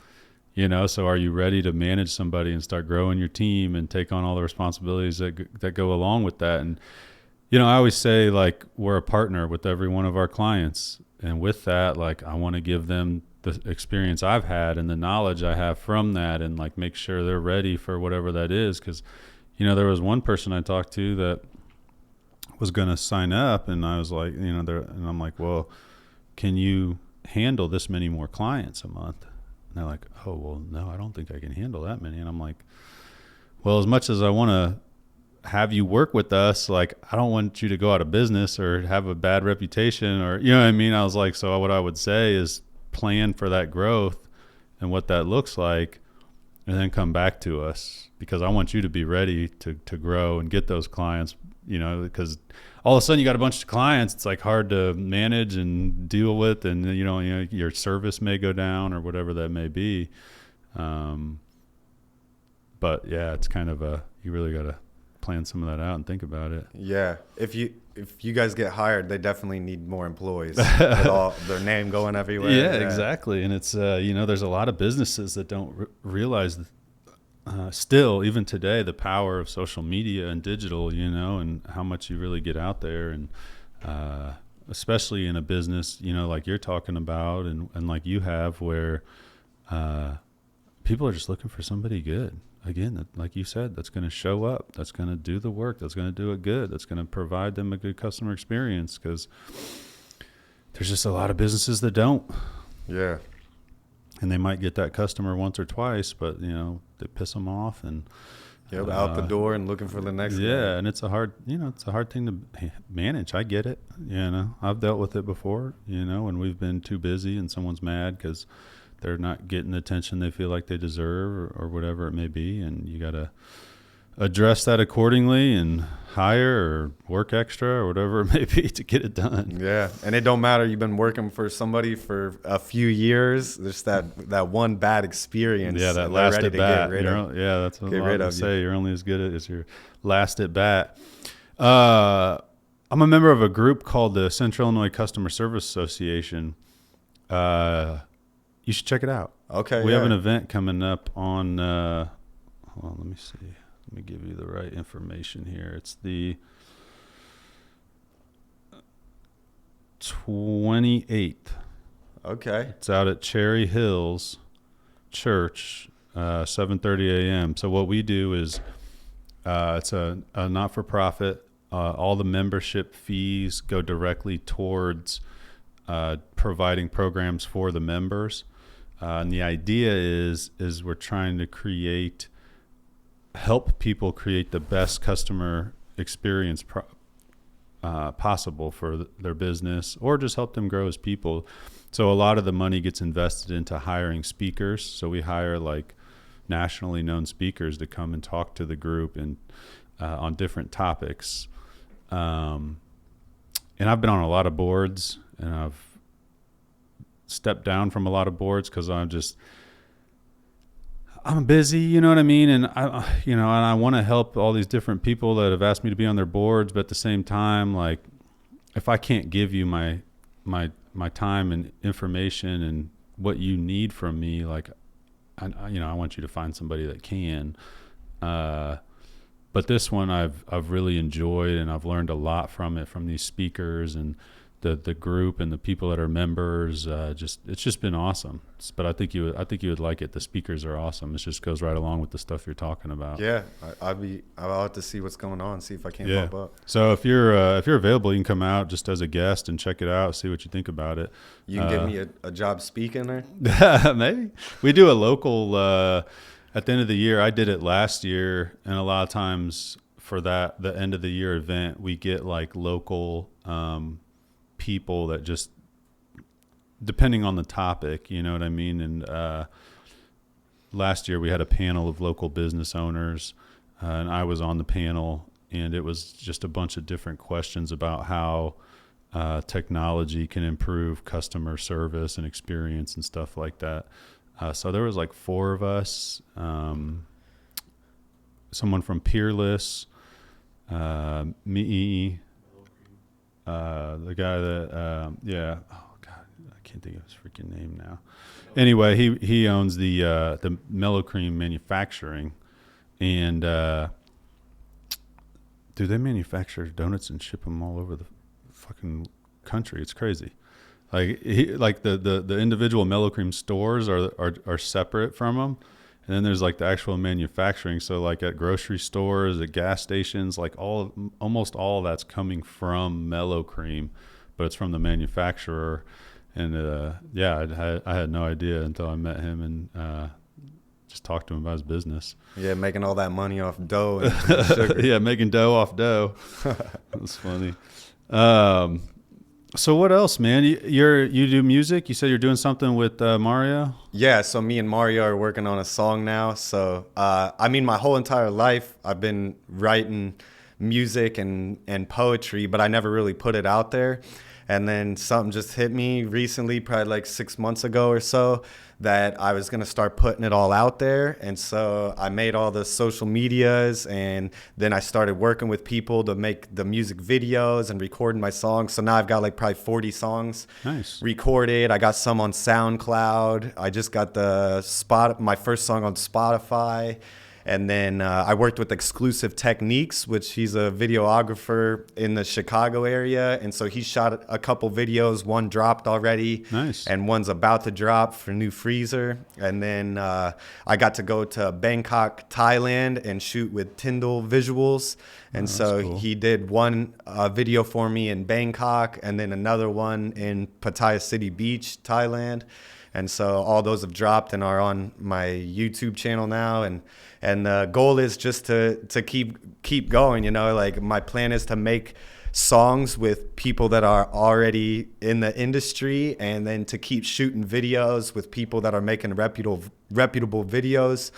you know. So are you ready to manage somebody and start growing your team and take on all the responsibilities that go along with that? And, you know, I always say, like, we're a partner with every one of our clients. And with that, like, I want to give them the experience I've had and the knowledge I have from that, and like make sure they're ready for whatever that is. Because, you know, there was one person I talked to that was going to sign up, and I was like, you know, and I'm like, well, can you handle this many more clients a month? And they're like, oh, well, no, I don't think I can handle that many. And I'm like, well, as much as I want to have you work with us, like, I don't want you to go out of business or have a bad reputation, or, you know what I mean? I was like, so what I would say is plan for that growth and what that looks like, and then come back to us, because I want you to be ready to grow and get those clients, you know, because all of a sudden you got a bunch of clients, it's like hard to manage and deal with, and you know your service may go down or whatever that may be. But yeah, it's kind of you really got to plan some of that out and think about it. Yeah. If you guys get hired, they definitely need more employees with all their name going everywhere. Yeah, exactly. And it's, you know, there's a lot of businesses that don't realize still, even today, the power of social media and digital, you know, and how much you really get out there. And especially in a business, you know, like you're talking about and like you have, where people are just looking for somebody good. Again, like you said, that's going to show up, that's going to do the work, that's going to do it good, that's going to provide them a good customer experience, because there's just a lot of businesses that don't. Yeah. And they might get that customer once or twice, but, you know, they piss them off and out the door and looking for the next guy. And it's a hard thing to manage. I get it. You know, I've dealt with it before, you know, when we've been too busy and someone's mad because they're not getting the attention they feel like they deserve, or whatever it may be. And you got to address that accordingly and hire or work extra or whatever it may be to get it done. Yeah. And it don't matter. You've been working for somebody for a few years. There's that one bad experience. Yeah. That last at bat. Yeah. That's what I say. You're only as good as your last at bat. I'm a member of a group called the Central Illinois Customer Service Association. You should check it out. Okay. We have an event coming up on, hold on, let me see. Let me give you the right information here. It's the 28th. Okay. It's out at Cherry Hills Church, 7:30 a.m. So what we do is, it's a not-for-profit. All the membership fees go directly towards providing programs for the members. And the idea is we're trying to help people create the best customer experience possible for their business, or just help them grow as people. So a lot of the money gets invested into hiring speakers. So we hire like nationally known speakers to come and talk to the group and on different topics. And I've been on a lot of boards, and I've stepped down from a lot of boards because I'm busy, you know what I mean? And I want to help all these different people that have asked me to be on their boards. But at the same time, like, if I can't give you my time and information and what you need from me, like, I want you to find somebody that can. But this one I've really enjoyed, and I've learned a lot from it, from these speakers and the group and the people that are members. It's just been awesome. But I think you would like it. The speakers are awesome. It just goes right along with the stuff you're talking about. Yeah, I'll have to see what's going on, see if I can't pop up. So if you're available, you can come out just as a guest and check it out, see what you think about it. You can give me a job speaking there. Maybe we do a local. at the end of the year, I did it last year, and a lot of times for the end of the year event, we get like local people that just, depending on the topic, you know what I mean? And last year we had a panel of local business owners, and I was on the panel, and it was just a bunch of different questions about how technology can improve customer service and experience and stuff like that. So there was like 4 of us, someone from Peerless, me, the guy that, oh God, I can't think of his freaking name now. Anyway, he owns the Mellow Cream manufacturing, and dude, they manufacture donuts and ship them all over the fucking country. It's crazy. Like the individual Mellow Cream stores are separate from them, and then there's like the actual manufacturing. So like at grocery stores, at gas stations, like almost all of that's coming from Mellow Cream, but it's from the manufacturer. And I had no idea until I met him and just talked to him about his business. Yeah, making all that money off dough and sugar. Yeah, making dough off dough. That's funny. So what else, man? You do music? You said you're doing something with Mario? Yeah, so me and Mario are working on a song now. So, I mean, my whole entire life, I've been writing music and poetry, but I never really put it out there. And then something just hit me recently, probably like 6 months ago or so, that I was going to start putting it all out there. And so I made all the social medias, and then I started working with people to make the music videos and recording my songs. So now I've got like probably 40 songs recorded. I got some on SoundCloud. I just got my first song on Spotify. And then I worked with Exclusive Techniques, which he's a videographer in the Chicago area. And so he shot a couple videos. One dropped already. Nice. And one's about to drop for New Freezer. And then I got to go to Bangkok, Thailand, and shoot with Tyndall Visuals. And so cool. He did one video for me in Bangkok, and then another one in Pattaya City Beach, Thailand. And so all those have dropped and are on my YouTube channel now. And the goal is just to keep going, you know, like my plan is to make songs with people that are already in the industry, and then to keep shooting videos with people that are making reputable videos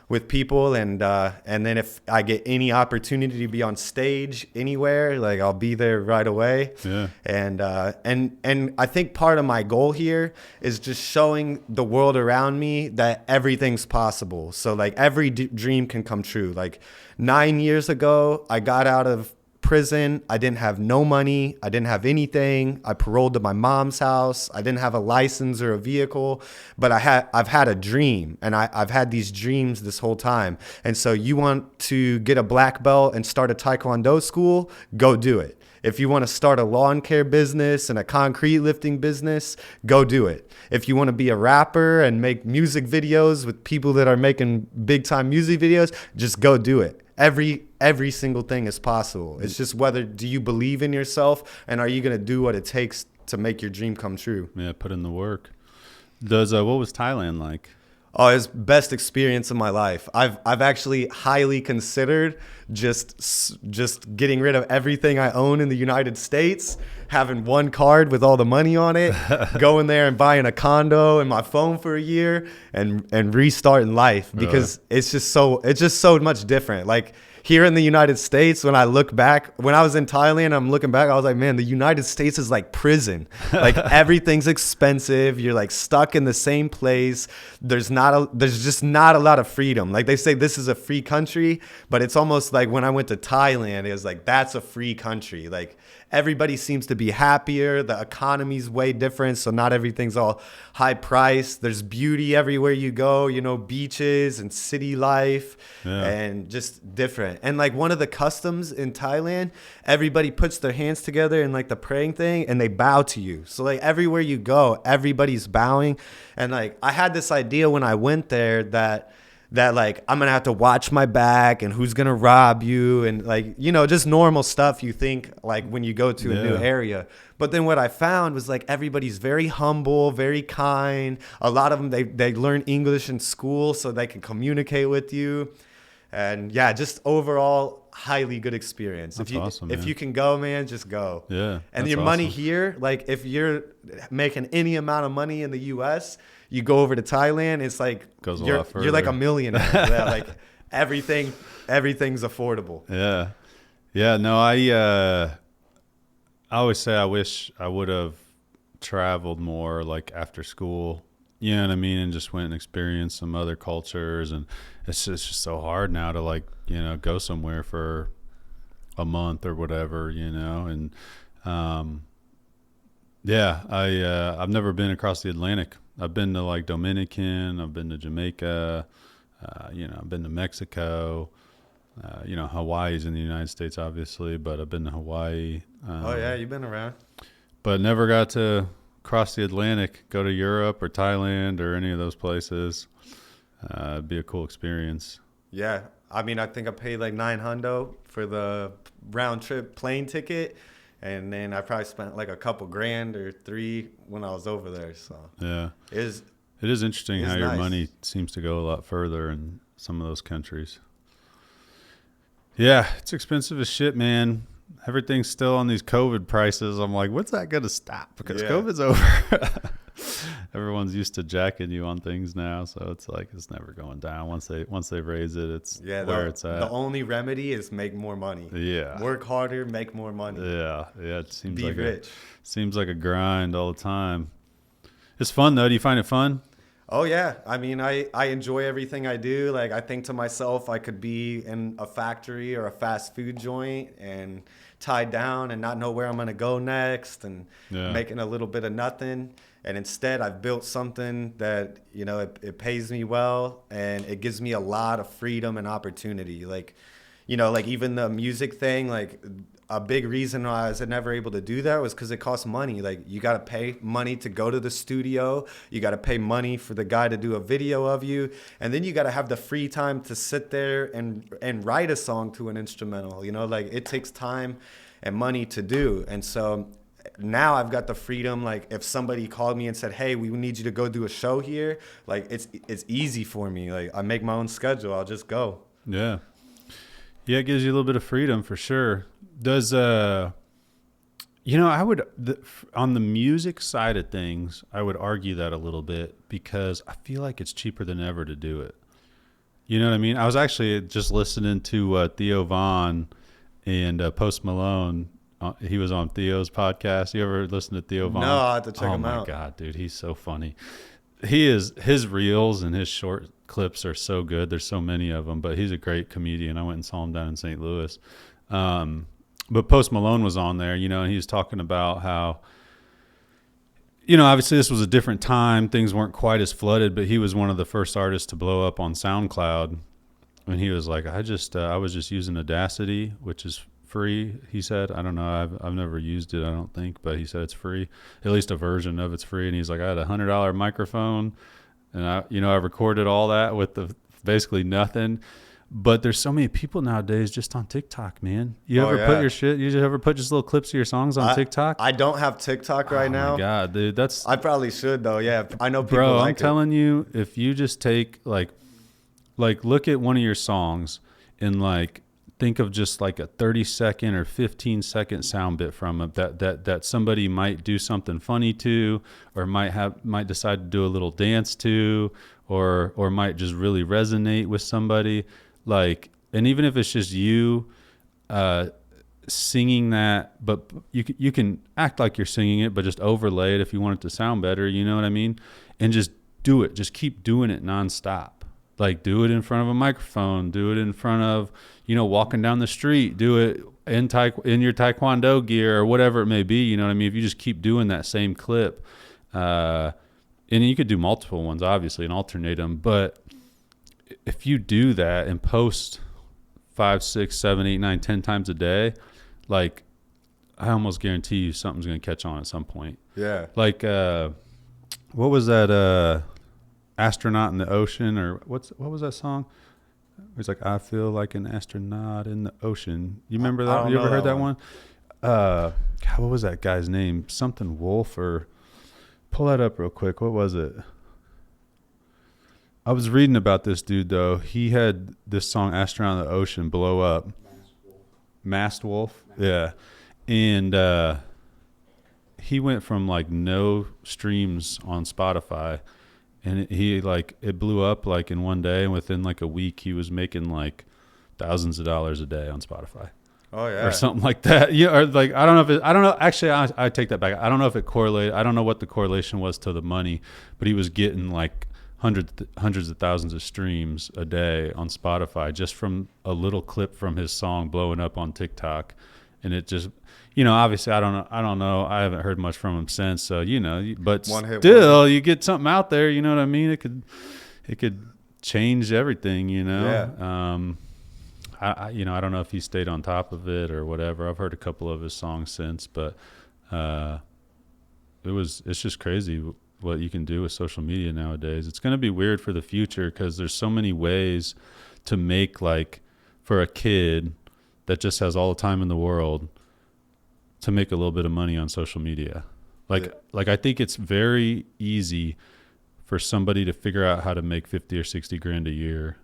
with people. And then if I get any opportunity to be on stage anywhere, like I'll be there right away. Yeah. And I think part of my goal here is just showing the world around me that everything's possible. So like every dream can come true. Like 9 years ago, I got out of prison. I didn't have no money. I didn't have anything. I paroled to my mom's house. I didn't have a license or a vehicle, but I've had a dream, and I've had these dreams this whole time. And so you want to get a black belt and start a Taekwondo school, go do it. If you want to start a lawn care business and a concrete lifting business, go do it. If you want to be a rapper and make music videos with people that are making big time music videos, just go do it. Every single thing is possible. It's just whether do you believe in yourself, and are you going to do what it takes to make your dream come true? Yeah, put in the work. What was Thailand like? Oh, it's best experience of my life. I've actually highly considered just getting rid of everything I own in the United States, having one card with all the money on it, going there and buying a condo and my phone for a year, and restarting life, because it's just so much different. Like here in the United States, when I look back, when I was in Thailand, I'm looking back, I was like, man, the United States is like prison. Like everything's expensive. You're like stuck in the same place. There's just not a lot of freedom. Like they say this is a free country, but it's almost like when I went to Thailand, it was like, that's a free country. Like everybody seems to be happier. The economy's way different. So not everything's all high priced. There's beauty everywhere you go, you know, beaches and city life, and just different. And like one of the customs in Thailand, everybody puts their hands together in like the praying thing, and they bow to you. So like everywhere you go, everybody's bowing. And like I had this idea when I went there that that like I'm gonna have to watch my back and who's gonna rob you and like, you know, just normal stuff you think like when you go to a new area. But then what I found was like everybody's very humble, very kind. A lot of them they learn English in school so they can communicate with you. And yeah, just overall highly good experience. That's awesome, if man. you can go, man, just go. Yeah. And that's your money awesome. here, like if you're making any amount of money in the US, you go over to Thailand, it's like Goes a you're lot you're like a further. millionaire. Yeah, like everything's affordable. Yeah. Yeah. No, I always say I wish I would have traveled more like after school. You know what I mean? And just went and experienced some other cultures. And it's just so hard now to like, you know, go somewhere for a month or whatever, you know. And yeah, I've never been across the Atlantic. I've been to like Dominican, I've been to Jamaica, you know, I've been to Mexico. You know, Hawaii's in the United States, obviously, but I've been to Hawaii. Oh yeah, you've been around. But never got to cross the Atlantic, go to Europe or Thailand or any of those places. It'd be a cool experience. Yeah, I mean, I think I paid like $900 for the round trip plane ticket, and then I probably spent like a couple grand or $3 when I was over there. So Yeah. it is It is interesting It's how your nice. money seems to go a lot further in some of those countries. Yeah, it's expensive as shit, man. Everything's still on these COVID prices. I'm like, what's that going to stop? Because Yeah. COVID's over. Everyone's used to jacking you on things now, so it's like it's never going down. Once they raise it, it's where it's at. The only remedy is make more money. Yeah. Work harder, make more money. Yeah. It seems Be like rich. seems like a grind all the time. It's fun though. Do you find it fun? Oh yeah, I mean, I enjoy everything I do. Like I think to myself, I could be in a factory or a fast food joint and tied down and not know where I'm gonna go next and Yeah. making a little bit of nothing. And instead, I've built something that, you know, it pays me well and it gives me a lot of freedom and opportunity. Like, you know, like even the music thing, like a big reason why I was never able to do that was because it costs money. Like you got to pay money to go to the studio. You got to pay money for the guy to do a video of you. And then you got to have the free time to sit there and write a song to an instrumental. You know, like it takes time and money to do. And so now I've got the freedom. Like if somebody called me and said, hey, we need you to go do a show here, like it's easy for me. Like I make my own schedule. I'll just go. Yeah. Yeah, it gives you a little bit of freedom for sure. Does you know, on the music side of things, I would argue that a little bit because I feel like it's cheaper than ever to do it. You know what I mean? I was actually just listening to Theo Von and Post Malone. He was on Theo's podcast. You ever listen to Theo Von? No, I'll have to check him out. Oh my God, dude, he's so funny. His reels and his short clips are so good. There's so many of them, but he's a great comedian. I went and saw him down in St. Louis. But Post Malone was on there, you know, and he was talking about how, you know, obviously this was a different time. Things weren't quite as flooded, but he was one of the first artists to blow up on SoundCloud. And he was like, I was just using Audacity, which is free. He said, I don't know. I've never used it, I don't think, but he said it's free. At least a version of it's free. And he's like, I had $100 microphone and I recorded all that with basically nothing. But there's so many people nowadays just on TikTok, man. You ever put just little clips of your songs on TikTok? I don't have TikTok right now. Oh my God, dude, I probably should though. Yeah, I know people bro, like I'm telling you, if you just take like look at one of your songs and like think of just like a 30-second or 15-second sound bit from it that somebody might do something funny to, or might decide to do a little dance to, or might just really resonate with somebody. Like, and even if it's just you singing that, but you can act like you're singing it, but just overlay it if you want it to sound better. You know what I mean? And just do it. Just keep doing it nonstop. Like, do it in front of a microphone. Do it in front of, walking down the street. Do it in your Taekwondo gear or whatever it may be. You know what I mean? If you just keep doing that same clip, and you could do multiple ones, obviously, and alternate them. But if you do that and post 5, 6, 7, 8, 9, 10 times a day, like, I almost guarantee you something's going to catch on at some point. Yeah. Like, what was that? astronaut in the ocean, or what was that song? It's like, I feel like an astronaut in the ocean. You remember I that? don't You ever know heard that that one? God, what was that guy's name? Something Wolf, or pull that up real quick. What was it? I was reading about this dude though. He had this song "Astronaut in the Ocean" blow up. Masked Wolf. Yeah. And he went from like no streams on Spotify, and it blew up like in one day, and within like a week he was making like thousands of dollars a day on Spotify. Oh yeah. Or something like that. Yeah, or like I don't know. Actually, I take that back. I don't know if it correlated. I don't know what the correlation was to the money, but he was getting like hundreds of thousands of streams a day on Spotify just from a little clip from his song blowing up on TikTok. And it just, obviously I don't know. I haven't heard much from him since. So, but still you get something out there, you know what I mean? It could change everything, Yeah. I don't know if he stayed on top of it or whatever. I've heard a couple of his songs since, but it's just crazy what you can do with social media nowadays. It's going to be weird for the future because there's so many ways to make, like, for a kid that just has all the time in the world to make a little bit of money on social media. Like I think it's very easy for somebody to figure out how to make 50 or 60 grand a year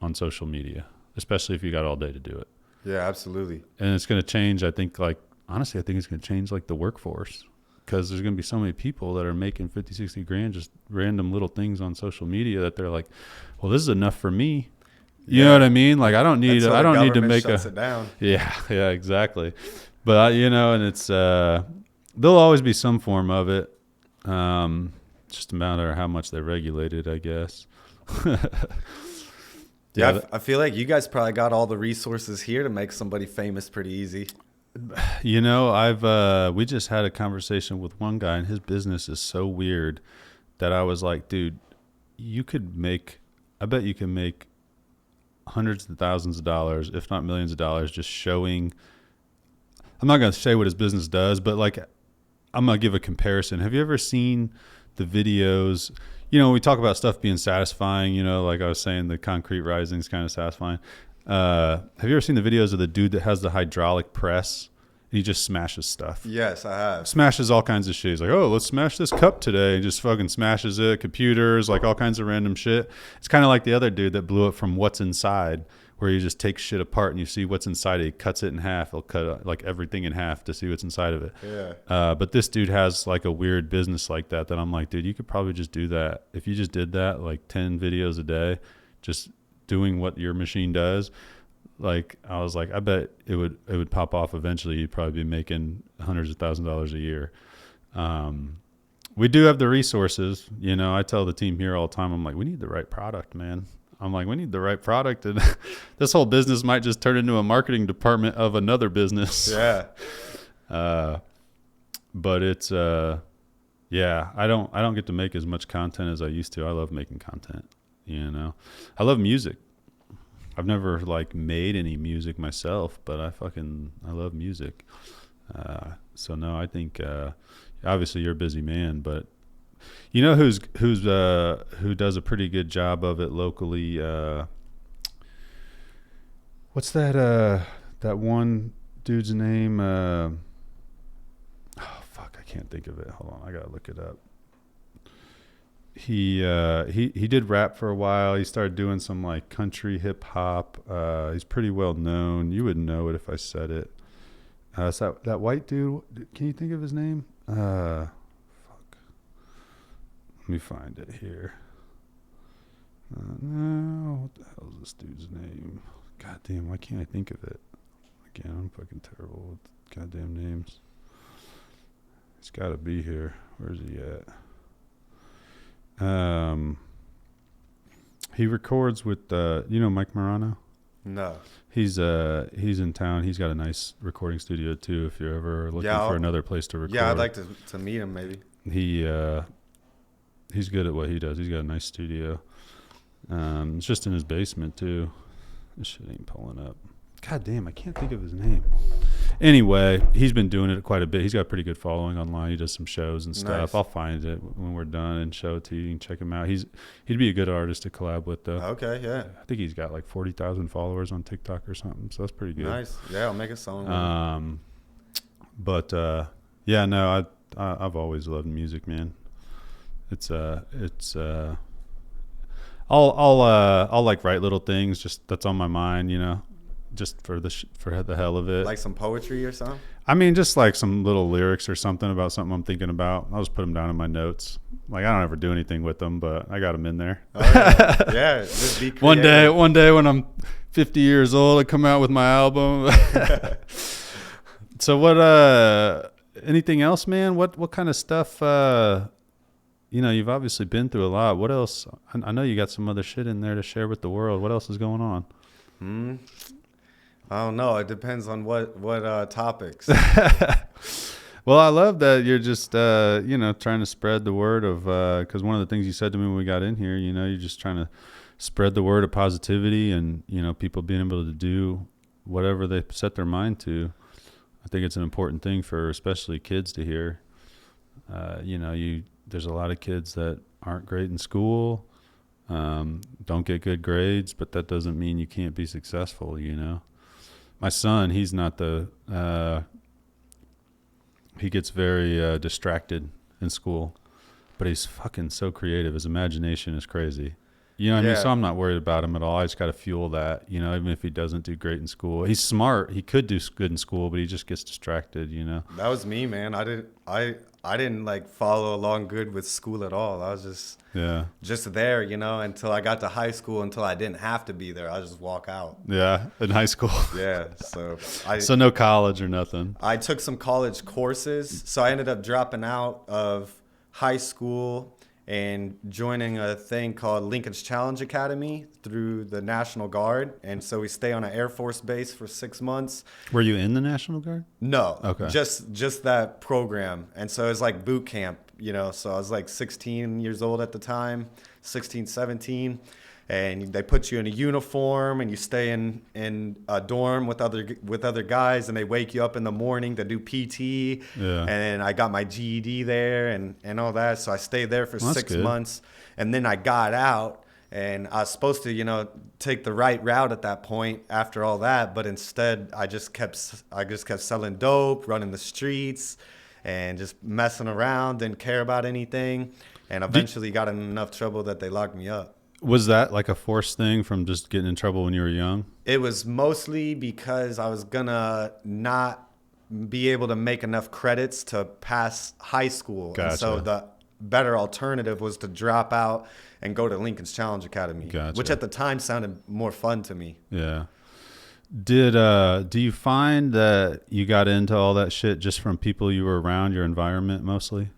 on social media, especially if you got all day to do it. Yeah, absolutely. And it's going to change, I think, honestly, I think it's going to change like the workforce, because there's going to be so many people that are making 50, 60 grand, just random little things on social media that they're like, well, this is enough for me. You know what I mean? Like, I don't need to make it down. Yeah, exactly. But and it's, there'll always be some form of it. Just a matter of how much they regulate it, I guess. Yeah, I feel like you guys probably got all the resources here to make somebody famous pretty easy. We just had a conversation with one guy, and his business is so weird that I was like, dude, I bet you can make hundreds of thousands of dollars, if not millions of dollars, just showing. I'm not going to say what his business does, but like, I'm going to give a comparison. Have you ever seen the videos? We talk about stuff being satisfying, like I was saying, the concrete rising is kind of satisfying. Have you ever seen the videos of the dude that has the hydraulic press? He just smashes stuff. Yes, I have. Smashes all kinds of shit. He's like, oh, let's smash this cup today. And just fucking smashes it, computers, like all kinds of random shit. It's kind of like the other dude that blew up from What's Inside, where you just take shit apart and you see what's inside it. He cuts it in half. He'll cut like everything in half to see what's inside of it. Yeah. But this dude has like a weird business like that I'm like, dude, you could probably just do that. If you just did that, like 10 videos a day, just doing what your machine does. Like, I was like, I bet it would pop off eventually. You'd probably be making hundreds of thousands of dollars a year. We do have the resources. I tell the team here all the time, I'm like, we need the right product, man. I'm like, we need the right product. And this whole business might just turn into a marketing department of another business. Yeah. But it's, I don't get to make as much content as I used to. I love making content, I love music. I've never like made any music myself, but I love music. So no, I think, obviously you're a busy man, but who does a pretty good job of it locally? What's that one dude's name? Oh fuck, I can't think of it. Hold on, I gotta look it up. He did rap for a while. He started doing some like country hip hop. He's pretty well known. You would know it if I said it. It's that white dude. Can you think of his name? Fuck. Let me find it here. No, what the hell is this dude's name? God damn, why can't I think of it? Again, I'm fucking terrible with goddamn names. He's got to be here. Where's he at? He records with Mike Morano? No. He's in town. He's got a nice recording studio too, if you're ever looking for another place to record. Yeah, I'd like to meet him maybe. He's good at what he does. He's got a nice studio. It's just in his basement too. This shit ain't pulling up. God damn, I can't think of his name. Anyway, he's been doing it quite a bit. He's got a pretty good following online. He does some shows and stuff. Nice. I'll find it when we're done and show it to you. You can check him out. He'd be a good artist to collab with, though. Okay, yeah. I think he's got like 40,000 followers on TikTok or something, so that's pretty good. Nice. Yeah, I'll make a song. But yeah, no, I've always loved music, man. I'll like write little things just that's on my mind, you know, just for the hell of it. Like some poetry or something? I mean, just like some little lyrics or something about something I'm thinking about. I'll just put them down in my notes. Like I don't ever do anything with them, but I got them in there. Oh, yeah. Yeah, just be creative. One day when I'm 50 years old, I come out with my album. So what? Anything else, man? What kind of stuff? You know, you've obviously been through a lot. What else? I know you got some other shit in there to share with the world. What else is going on? I don't know. It depends on what topics. Well, I love that you're just, you know, trying to spread the word of, because one of the things you said to me when we got in here, you know, you're just trying to spread the word of positivity and, you know, people being able to do whatever they set their mind to. I think it's an important thing for especially kids to hear. You know, there's a lot of kids that aren't great in school, don't get good grades, but that doesn't mean you can't be successful, you know. My son, he's not he gets very distracted in school, but he's fucking so creative. His imagination is crazy. You know what I mean? So I'm not worried about him at all. I just got to fuel that, you know, even if he doesn't do great in school. He's smart. He could do good in school, but he just gets distracted, you know. That was me, man. I didn't like follow along good with school at all. I was just there, you know, until I got to high school, until I didn't have to be there. I just walk out. Yeah, in high school. Yeah, so no college or nothing. I took some college courses, so I ended up dropping out of high school and joining a thing called Lincoln's Challenge Academy through the National Guard. And so we stay on an Air Force base for 6 months. Were you in the National Guard? No. Okay. Just that program. And so it was like boot camp, you know. So I was like 16 years old at the time, 16, 17. And they put you in a uniform and you stay in a dorm with other guys, and they wake you up in the morning to do PT. Yeah. And I got my GED there and all that. So I stayed there for 6 months, and then I got out, and I was supposed to, you know, take the right route at that point after all that, but instead I just kept selling dope, running the streets, and just messing around, didn't care about anything, and eventually got in enough trouble that they locked me up. Was that like a forced thing from just getting in trouble when you were young? It was mostly because I was gonna not be able to make enough credits to pass high school. Gotcha. And so the better alternative was to drop out and go to Lincoln's Challenge Academy, Gotcha. which at the time sounded more fun to me. Yeah. Do you find that you got into all that shit just from people you were around, your environment mostly?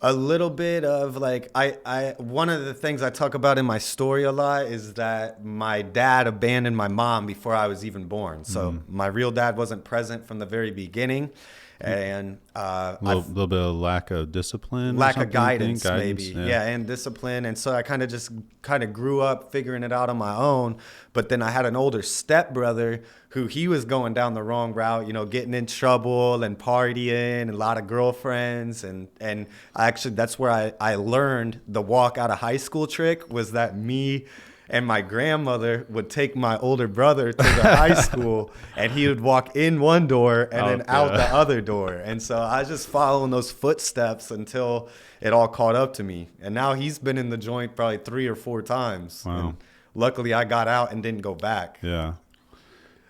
A little bit of like, I one of the things I talk about in my story a lot is that my dad abandoned my mom before I was even born. So my real dad wasn't present from the very beginning. And a little bit of lack of discipline, lack of guidance maybe. Yeah, and discipline. And so I kind of grew up figuring it out on my own. But then I had an older stepbrother who he was going down the wrong route, you know, getting in trouble and partying and a lot of girlfriends. And actually that's where I learned the walk out of high school trick, was that me and my grandmother would take my older brother to the high school, and he would walk in one door and then out the other door. And so I was just following those footsteps until it all caught up to me. And now he's been in the joint probably 3 or 4 times. Wow. And luckily I got out and didn't go back. Yeah.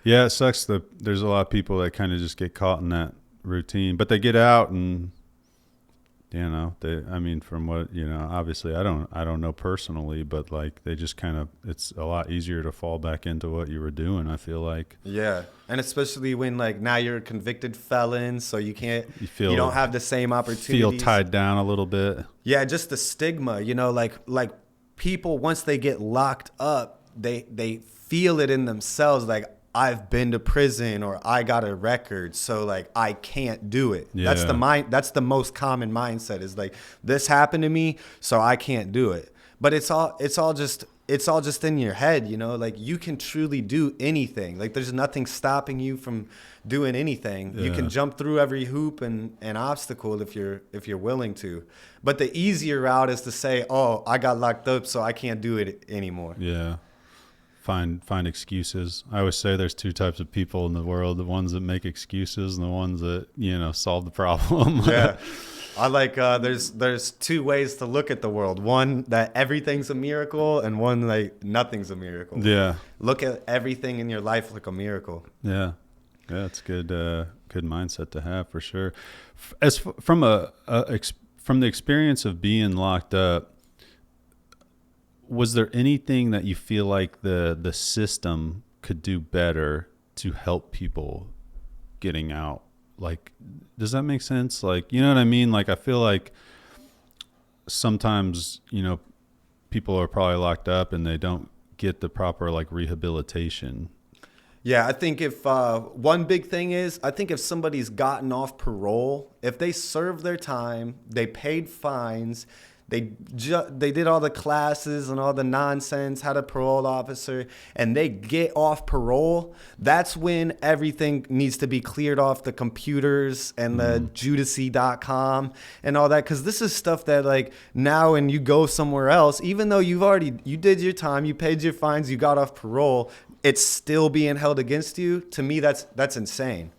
Yeah, it sucks that there's a lot of people that kind of just get caught in that routine, but they get out and, you know, from what, you know, obviously I don't know personally, but like they just kind of, it's a lot easier to fall back into what you were doing, I feel like. Yeah. And especially when like now you're a convicted felon, so you don't have the same opportunities. Feel tied down a little bit. Yeah, just the stigma, you know, like people, once they get locked up, they feel it in themselves, like, I've been to prison or I got a record, so like I can't do it. Yeah. That's the most common mindset, is like, this happened to me, so I can't do it. but it's all just in your head, you know. Like, you can truly do anything. Like, there's nothing stopping you from doing anything. You can jump through every hoop and obstacle if you're willing to. But the easier route is to say, oh, I got locked up, so I can't do it anymore. Yeah. Find excuses. I always say there's two types of people in the world: the ones that make excuses and the ones that, you know, solve the problem. Yeah. I like, there's two ways to look at the world. One, that everything's a miracle, and one, like, nothing's a miracle. Yeah. Look at everything in your life like a miracle. Yeah. Yeah, it's good mindset to have, for sure. From the experience of being locked up, was there anything that you feel like the system could do better to help people getting out? Like, does that make sense? Like, you know what I mean? Like, I feel like sometimes, you know, people are probably locked up and they don't get the proper, like, rehabilitation. Yeah, I think if one big thing is, I think if somebody's gotten off parole, if they served their time, they paid fines, they did all the classes and all the nonsense, had a parole officer, and they get off parole, that's when everything needs to be cleared off the computers and the judici.com and all that. Because this is stuff that, like, now when you go somewhere else, even though you did your time, you paid your fines, you got off parole, it's still being held against you. To me, that's insane.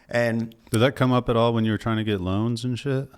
And did that come up at all when you were trying to get loans and shit?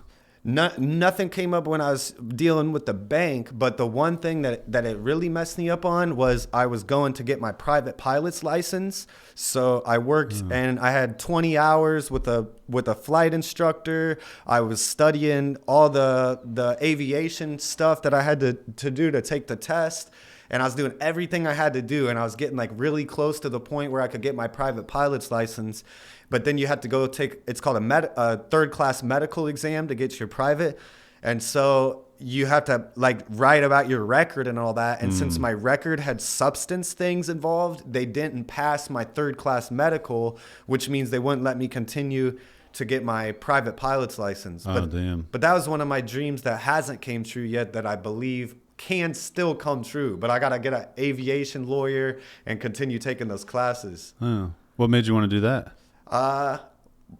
Nothing came up when I was dealing with the bank, but the one thing that it really messed me up on was I was going to get my private pilot's license. So I worked and I had 20 hours with a flight instructor. I was studying all the aviation stuff that I had to do to take the test. And I was doing everything I had to do, and I was getting, like, really close to the point where I could get my private pilot's license. But then you had to go take, it's called a third-class medical exam to get your private. And so you have to, like, write about your record and all that. And since my record had substance things involved, they didn't pass my third-class medical, which means they wouldn't let me continue to get my private pilot's license. Damn. But that was one of my dreams that hasn't came true yet, that I believe can still come true. But I got to get an aviation lawyer and continue taking those classes. Oh. What made you want to do that? I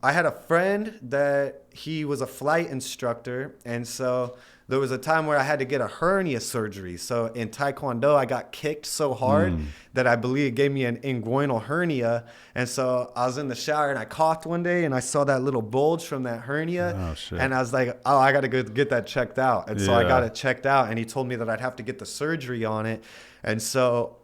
had a friend that he was a flight instructor, and so there was a time where I had to get a hernia surgery. So in Taekwondo, I got kicked so hard that I believe it gave me an inguinal hernia. And so I was in the shower and I coughed one day and I saw that little bulge from that hernia. Oh, shit. And I was like, oh, I got to go get that checked out. And so I got it checked out, and he told me that I'd have to get the surgery on it. And so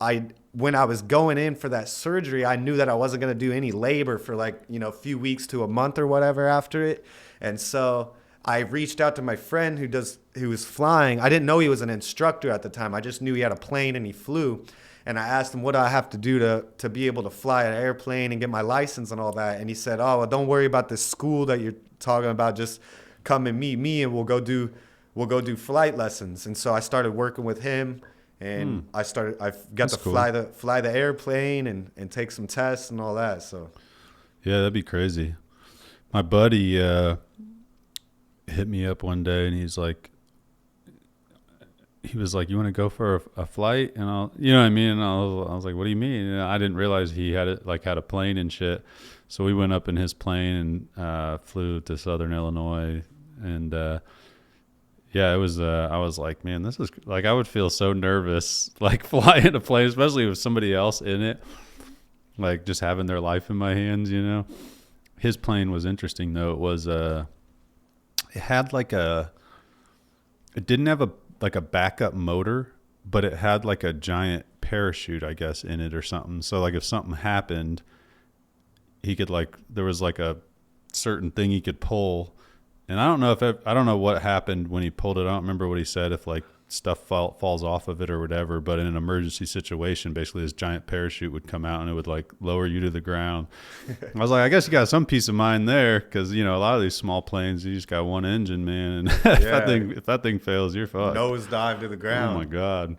when I was going in for that surgery, I knew that I wasn't going to do any labor for, like, you know, a few weeks to a month or whatever after it. And so I reached out to my friend who was flying. I didn't know he was an instructor at the time. I just knew he had a plane and he flew. And I asked him, what do I have to do to be able to fly an airplane and get my license and all that? And he said, oh, well, don't worry about this school that you're talking about. Just come and meet me and we'll go do flight lessons. And so I started working with him. And I got to fly the airplane and take some tests and all that. So, yeah, that'd be crazy. My buddy hit me up one day, and he was like, you want to go for a flight? And you know what I mean? And I was like, what do you mean? And I didn't realize he had a plane and shit. So we went up in his plane and flew to Southern Illinois, and yeah, it was. I was like, man, this is like, I would feel so nervous, like, flying a plane, especially with somebody else in it, like just having their life in my hands, you know. His plane was interesting though. It was it had it didn't have a backup motor, but it had like a giant parachute, I guess, in it or something. So like if something happened, he could there was like a certain thing he could pull. And I don't know what happened when he pulled it. I don't remember what he said, if like stuff falls off of it or whatever. But in an emergency situation, basically this giant parachute would come out and it would like lower you to the ground. I was like, I guess you got some peace of mind there, because, you know, a lot of these small planes, you just got one engine, man. And if that thing fails, you're fucked. Nose dive to the ground. Oh my God.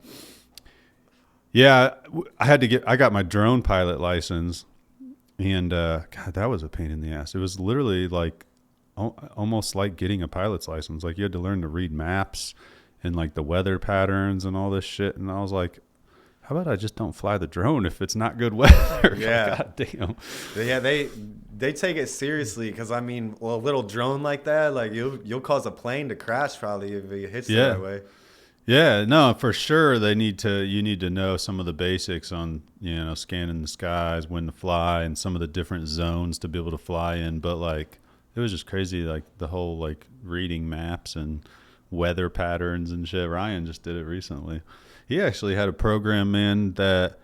Yeah, I got my drone pilot license, and God, that was a pain in the ass. It was literally like almost like getting a pilot's license. Like, you had to learn to read maps and like the weather patterns and all this shit. And I was like, how about I just don't fly the drone if it's not good weather? Yeah. God damn. Yeah, they take it seriously because I mean, well, a little drone like that, like you'll cause a plane to crash probably if it hits you that way. Yeah, no, for sure. You need to know some of the basics on, scanning the skies, when to fly, and some of the different zones to be able to fly in. But like, it was just crazy, like the whole like reading maps and weather patterns and shit. Ryan just did it recently. He actually had a program, man, that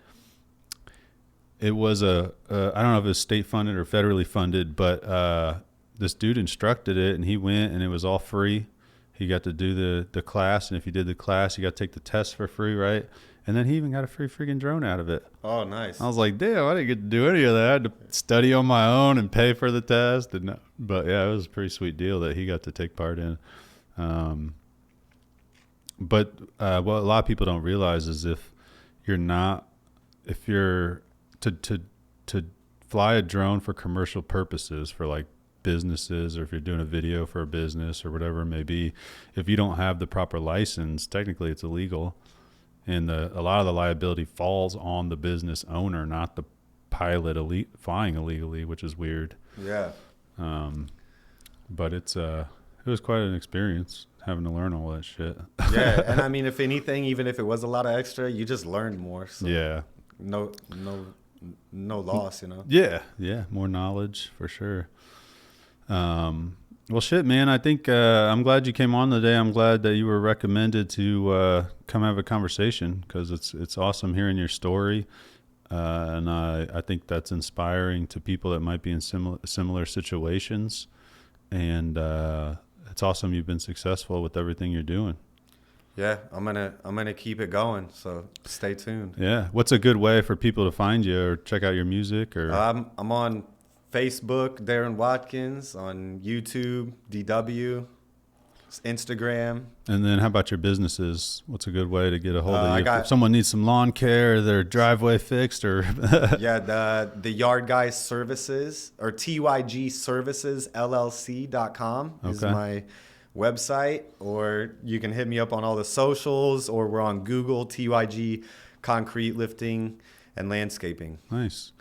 it was I don't know if it was state funded or federally funded, but this dude instructed it, and he went, and it was all free. He got to do the class, and if you did the class, you got to take the test for free, right? And then he even got a free freaking drone out of it. Oh, nice. I was like, damn, I didn't get to do any of that. I had to study on my own and pay for the test. But yeah, it was a pretty sweet deal that he got to take part in. But what a lot of people don't realize is if you're to fly a drone for commercial purposes, for like businesses, or if you're doing a video for a business or whatever it may be, if you don't have the proper license, technically it's illegal, and a lot of the liability falls on the business owner, not the pilot flying illegally, which is weird. Yeah. But it was quite an experience having to learn all that shit. Yeah, and I mean, if anything, even if it was a lot of extra, you just learned more. So Yeah. No loss, Yeah, more knowledge for sure. Well, shit, man. I think I'm glad you came on today. I'm glad that you were recommended to come have a conversation, because it's awesome hearing your story, and I think that's inspiring to people that might be in similar situations, and it's awesome you've been successful with everything you're doing. Yeah, I'm gonna keep it going. So stay tuned. Yeah, what's a good way for people to find you or check out your music? Or I'm on Facebook, Darrin Watkins, on YouTube, DW, Instagram. And then how about your businesses? What's a good way to get a hold of you? If someone needs some lawn care, their driveway fixed, or yeah, the Yard Guys Services, or TYG Services LLC.com is my website, or you can hit me up on all the socials, or we're on Google, TYG Concrete Lifting and Landscaping. Nice.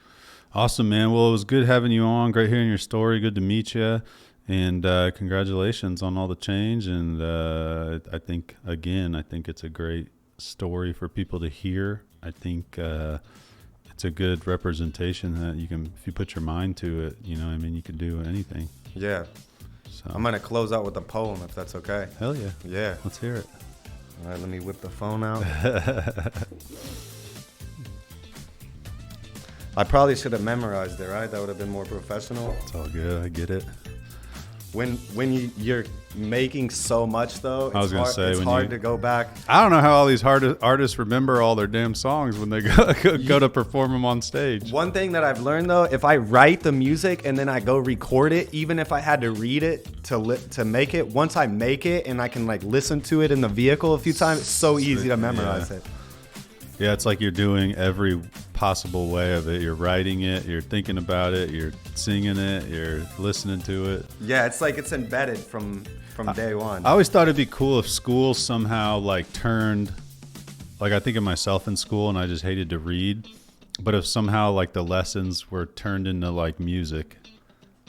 Awesome, man. Well, it was good having you on. Great hearing your story. Good to meet you. And congratulations on all the change. And I think it's a great story for people to hear. I think it's a good representation that you can, if you put your mind to it, you can do anything. Yeah. So I'm going to close out with a poem, if that's okay. Hell yeah. Yeah. Let's hear it. All right, let me whip the phone out. I probably should have memorized it, right? That would have been more professional. It's all good. I get it. When you're making so much, though, it's hard to go back. I don't know how all these artists remember all their damn songs when they go to perform them on stage. One thing that I've learned, though, if I write the music and then I go record it, even if I had to read it to make it, once I make it and I can like listen to it in the vehicle a few times, it's so easy to memorize it. Yeah, it's like you're doing every possible way of it. You're writing it, you're thinking about it, you're singing it, you're listening to it. Yeah, it's like it's embedded from day one. I always thought it'd be cool if school somehow like turned, like I think of myself in school and I just hated to read, but if somehow like the lessons were turned into like music.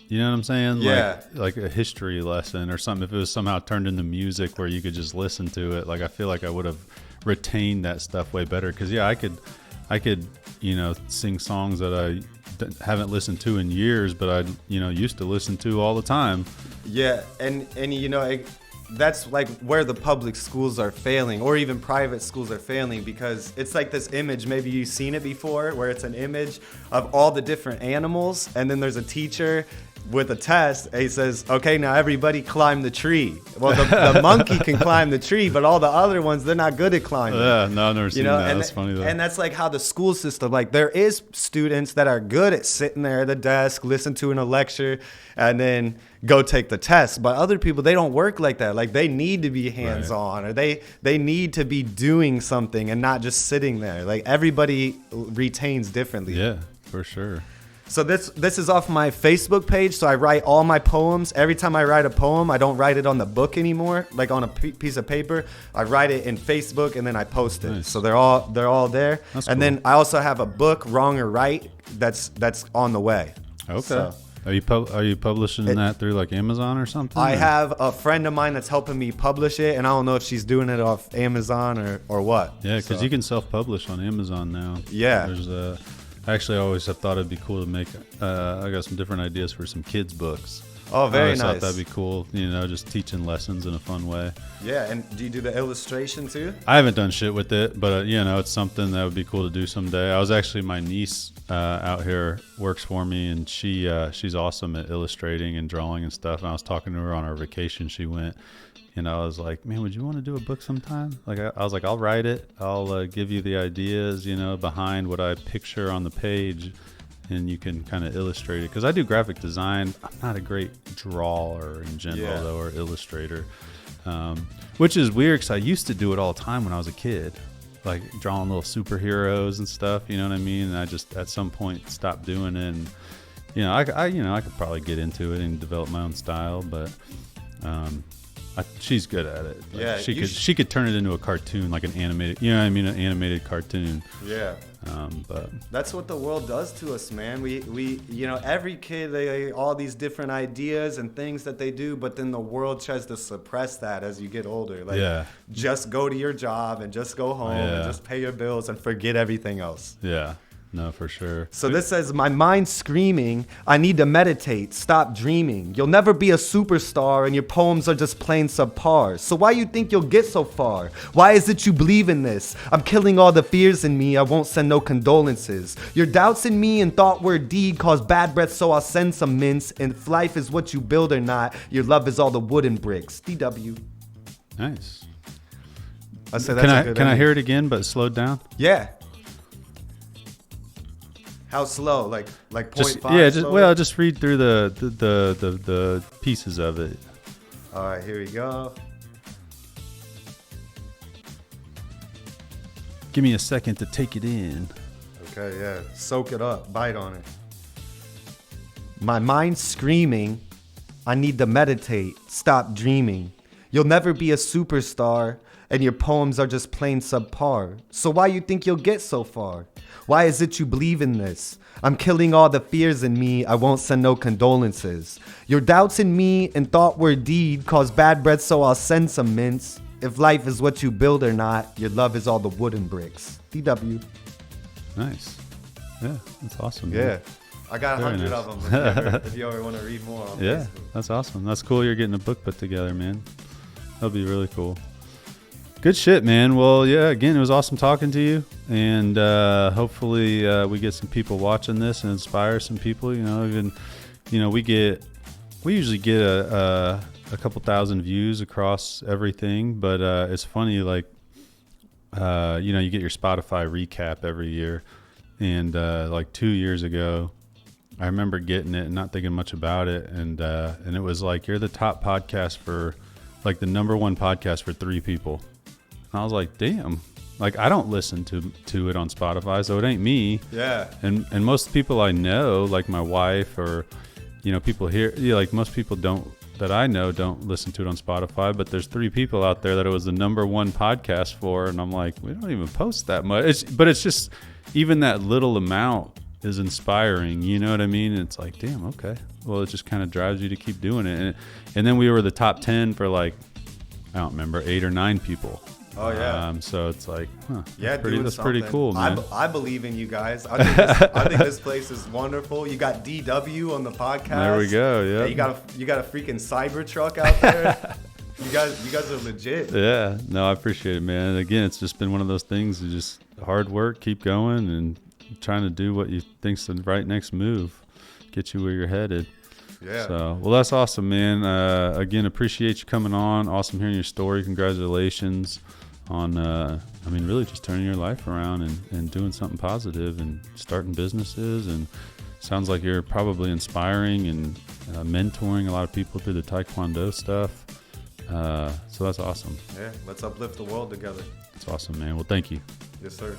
You know what I'm saying? Yeah. Like a history lesson or something. If it was somehow turned into music where you could just listen to it, like I feel like I would have retained that stuff way better. Because yeah, I could sing songs that I haven't listened to in years, but I used to listen to all the time. Yeah, and that's like where the public schools are failing, or even private schools are failing, because it's like this image, maybe you've seen it before, where it's an image of all the different animals, and then there's a teacher with a test, and he says, okay, now everybody climb the tree. Well, the monkey can climb the tree, but all the other ones, they're not good at climbing. Yeah, no, I've never seen that. That's funny though. And that's like how the school system, like there is students that are good at sitting there at the desk, listen to a lecture, and then go take the test. But other people, they don't work like that. Like they need to be hands-on, or they need to be doing something and not just sitting there. Like everybody retains differently. Yeah, for sure. So this is off my Facebook page. So I write all my poems. Every time I write a poem, I don't write it on the book anymore, like on a piece of paper. I write it in Facebook and then I post it. Nice. So they're all there. That's and cool. then I also have a book, Wrong or Right, that's on the way. Okay. So Are you publishing that through like Amazon or something? I or? have a friend of mine that's helping me publish it, and I don't know if she's doing it off Amazon or what. Yeah, because you can self-publish on Amazon now. Yeah. There's actually, I always have thought it'd be cool to make. I got some different ideas for some kids' books. Oh, very I always nice. thought that'd be cool. Just teaching lessons in a fun way. Yeah, and do you do the illustration too? I haven't done shit with it, but it's something that would be cool to do someday. I was actually, my niece out here works for me, and she's awesome at illustrating and drawing and stuff. And I was talking to her on our vacation. She went, and I was like, man, would you want to do a book sometime? Like I was like, I'll write it. I'll give you the ideas, behind what I picture on the page. And you can kind of illustrate it, because I do graphic design. I'm not a great drawer in general, though, or illustrator, which is weird because I used to do it all the time when I was a kid, like drawing little superheroes and stuff. You know what I mean? And I just at some point stopped doing it. And I could probably get into it and develop my own style, but she's good at it. Like, Yeah, she could turn it into a cartoon, like an animated. An animated cartoon. Yeah. But that's what the world does to us, man. We every kid, they all these different ideas and things that they do, but then the world tries to suppress that as you get older. Like, just go to your job and just go home and just pay your bills and forget everything else. Yeah. No, for sure. So this says, my mind's screaming, I need to meditate, stop dreaming. You'll never be a superstar and your poems are just plain subpar. So why you think you'll get so far? Why is it you believe in this? I'm killing all the fears in me, I won't send no condolences. Your doubts in me and thought word deed cause bad breath, so I'll send some mints. And if life is what you build or not, your love is all the wooden bricks. DW. Nice. I say that's Can I hear it again, but slowed down? Yeah. How slow? Like 0.5? Yeah, slower? just read through the pieces of it. All right, here we go. Give me a second to take it in. Okay, yeah. Soak it up. Bite on it. My mind's screaming, I need to meditate, stop dreaming. You'll never be a superstar, and your poems are just plain subpar. So why you think you'll get so far? Why is it you believe in this? I'm killing all the fears in me, I won't send no condolences. Your doubts in me and thought word deed cause bad breath, so I'll send some mints. If life is what you build or not, your love is all the wooden bricks. DW. Nice. Yeah, that's awesome. Yeah. Man. I got Very 100 nice. of them if you ever want to read more on Facebook. That's awesome. That's cool you're getting a book put together, man. That'll be really cool. Good shit, man. Well, yeah, again, it was awesome talking to you. And hopefully we get some people watching this and inspire some people. We usually get a couple thousand views across everything. But it's funny, like, you get your Spotify recap every year. And like 2 years ago, I remember getting it and not thinking much about it. And it was like, you're the top podcast for, like, the number one podcast for 3 people. And I was like, damn, like, I don't listen to it on Spotify, so it ain't me. Yeah. And most people I know, like my wife or, people here, like most people that I know don't listen to it on Spotify, but there's 3 people out there that it was the number one podcast for. And I'm like, we don't even post that much. But it's just, even that little amount is inspiring. You know what I mean? It's like, damn, okay. Well, it just kind of drives you to keep doing it. And then we were the top 10 for, like, I don't remember, 8 or 9 people. Oh, yeah. So it's like, yeah, that's pretty cool, man. I believe in you guys. I think this place is wonderful. You got DW on the podcast. There we go. Yeah. You got a freaking cyber truck out there. you guys are legit. Yeah. No, I appreciate it, man. And again, it's just been one of those things. Just hard work, keep going, and trying to do what you think's the right next move, get you where you're headed. Yeah. So, well, that's awesome, man. Again, appreciate you coming on. Awesome hearing your story. Congratulations on, really just turning your life around and doing something positive and starting businesses. And sounds like you're probably inspiring and mentoring a lot of people through the Taekwondo stuff. So that's awesome. Yeah. Let's uplift the world together. That's awesome, man. Well, thank you. Yes, sir.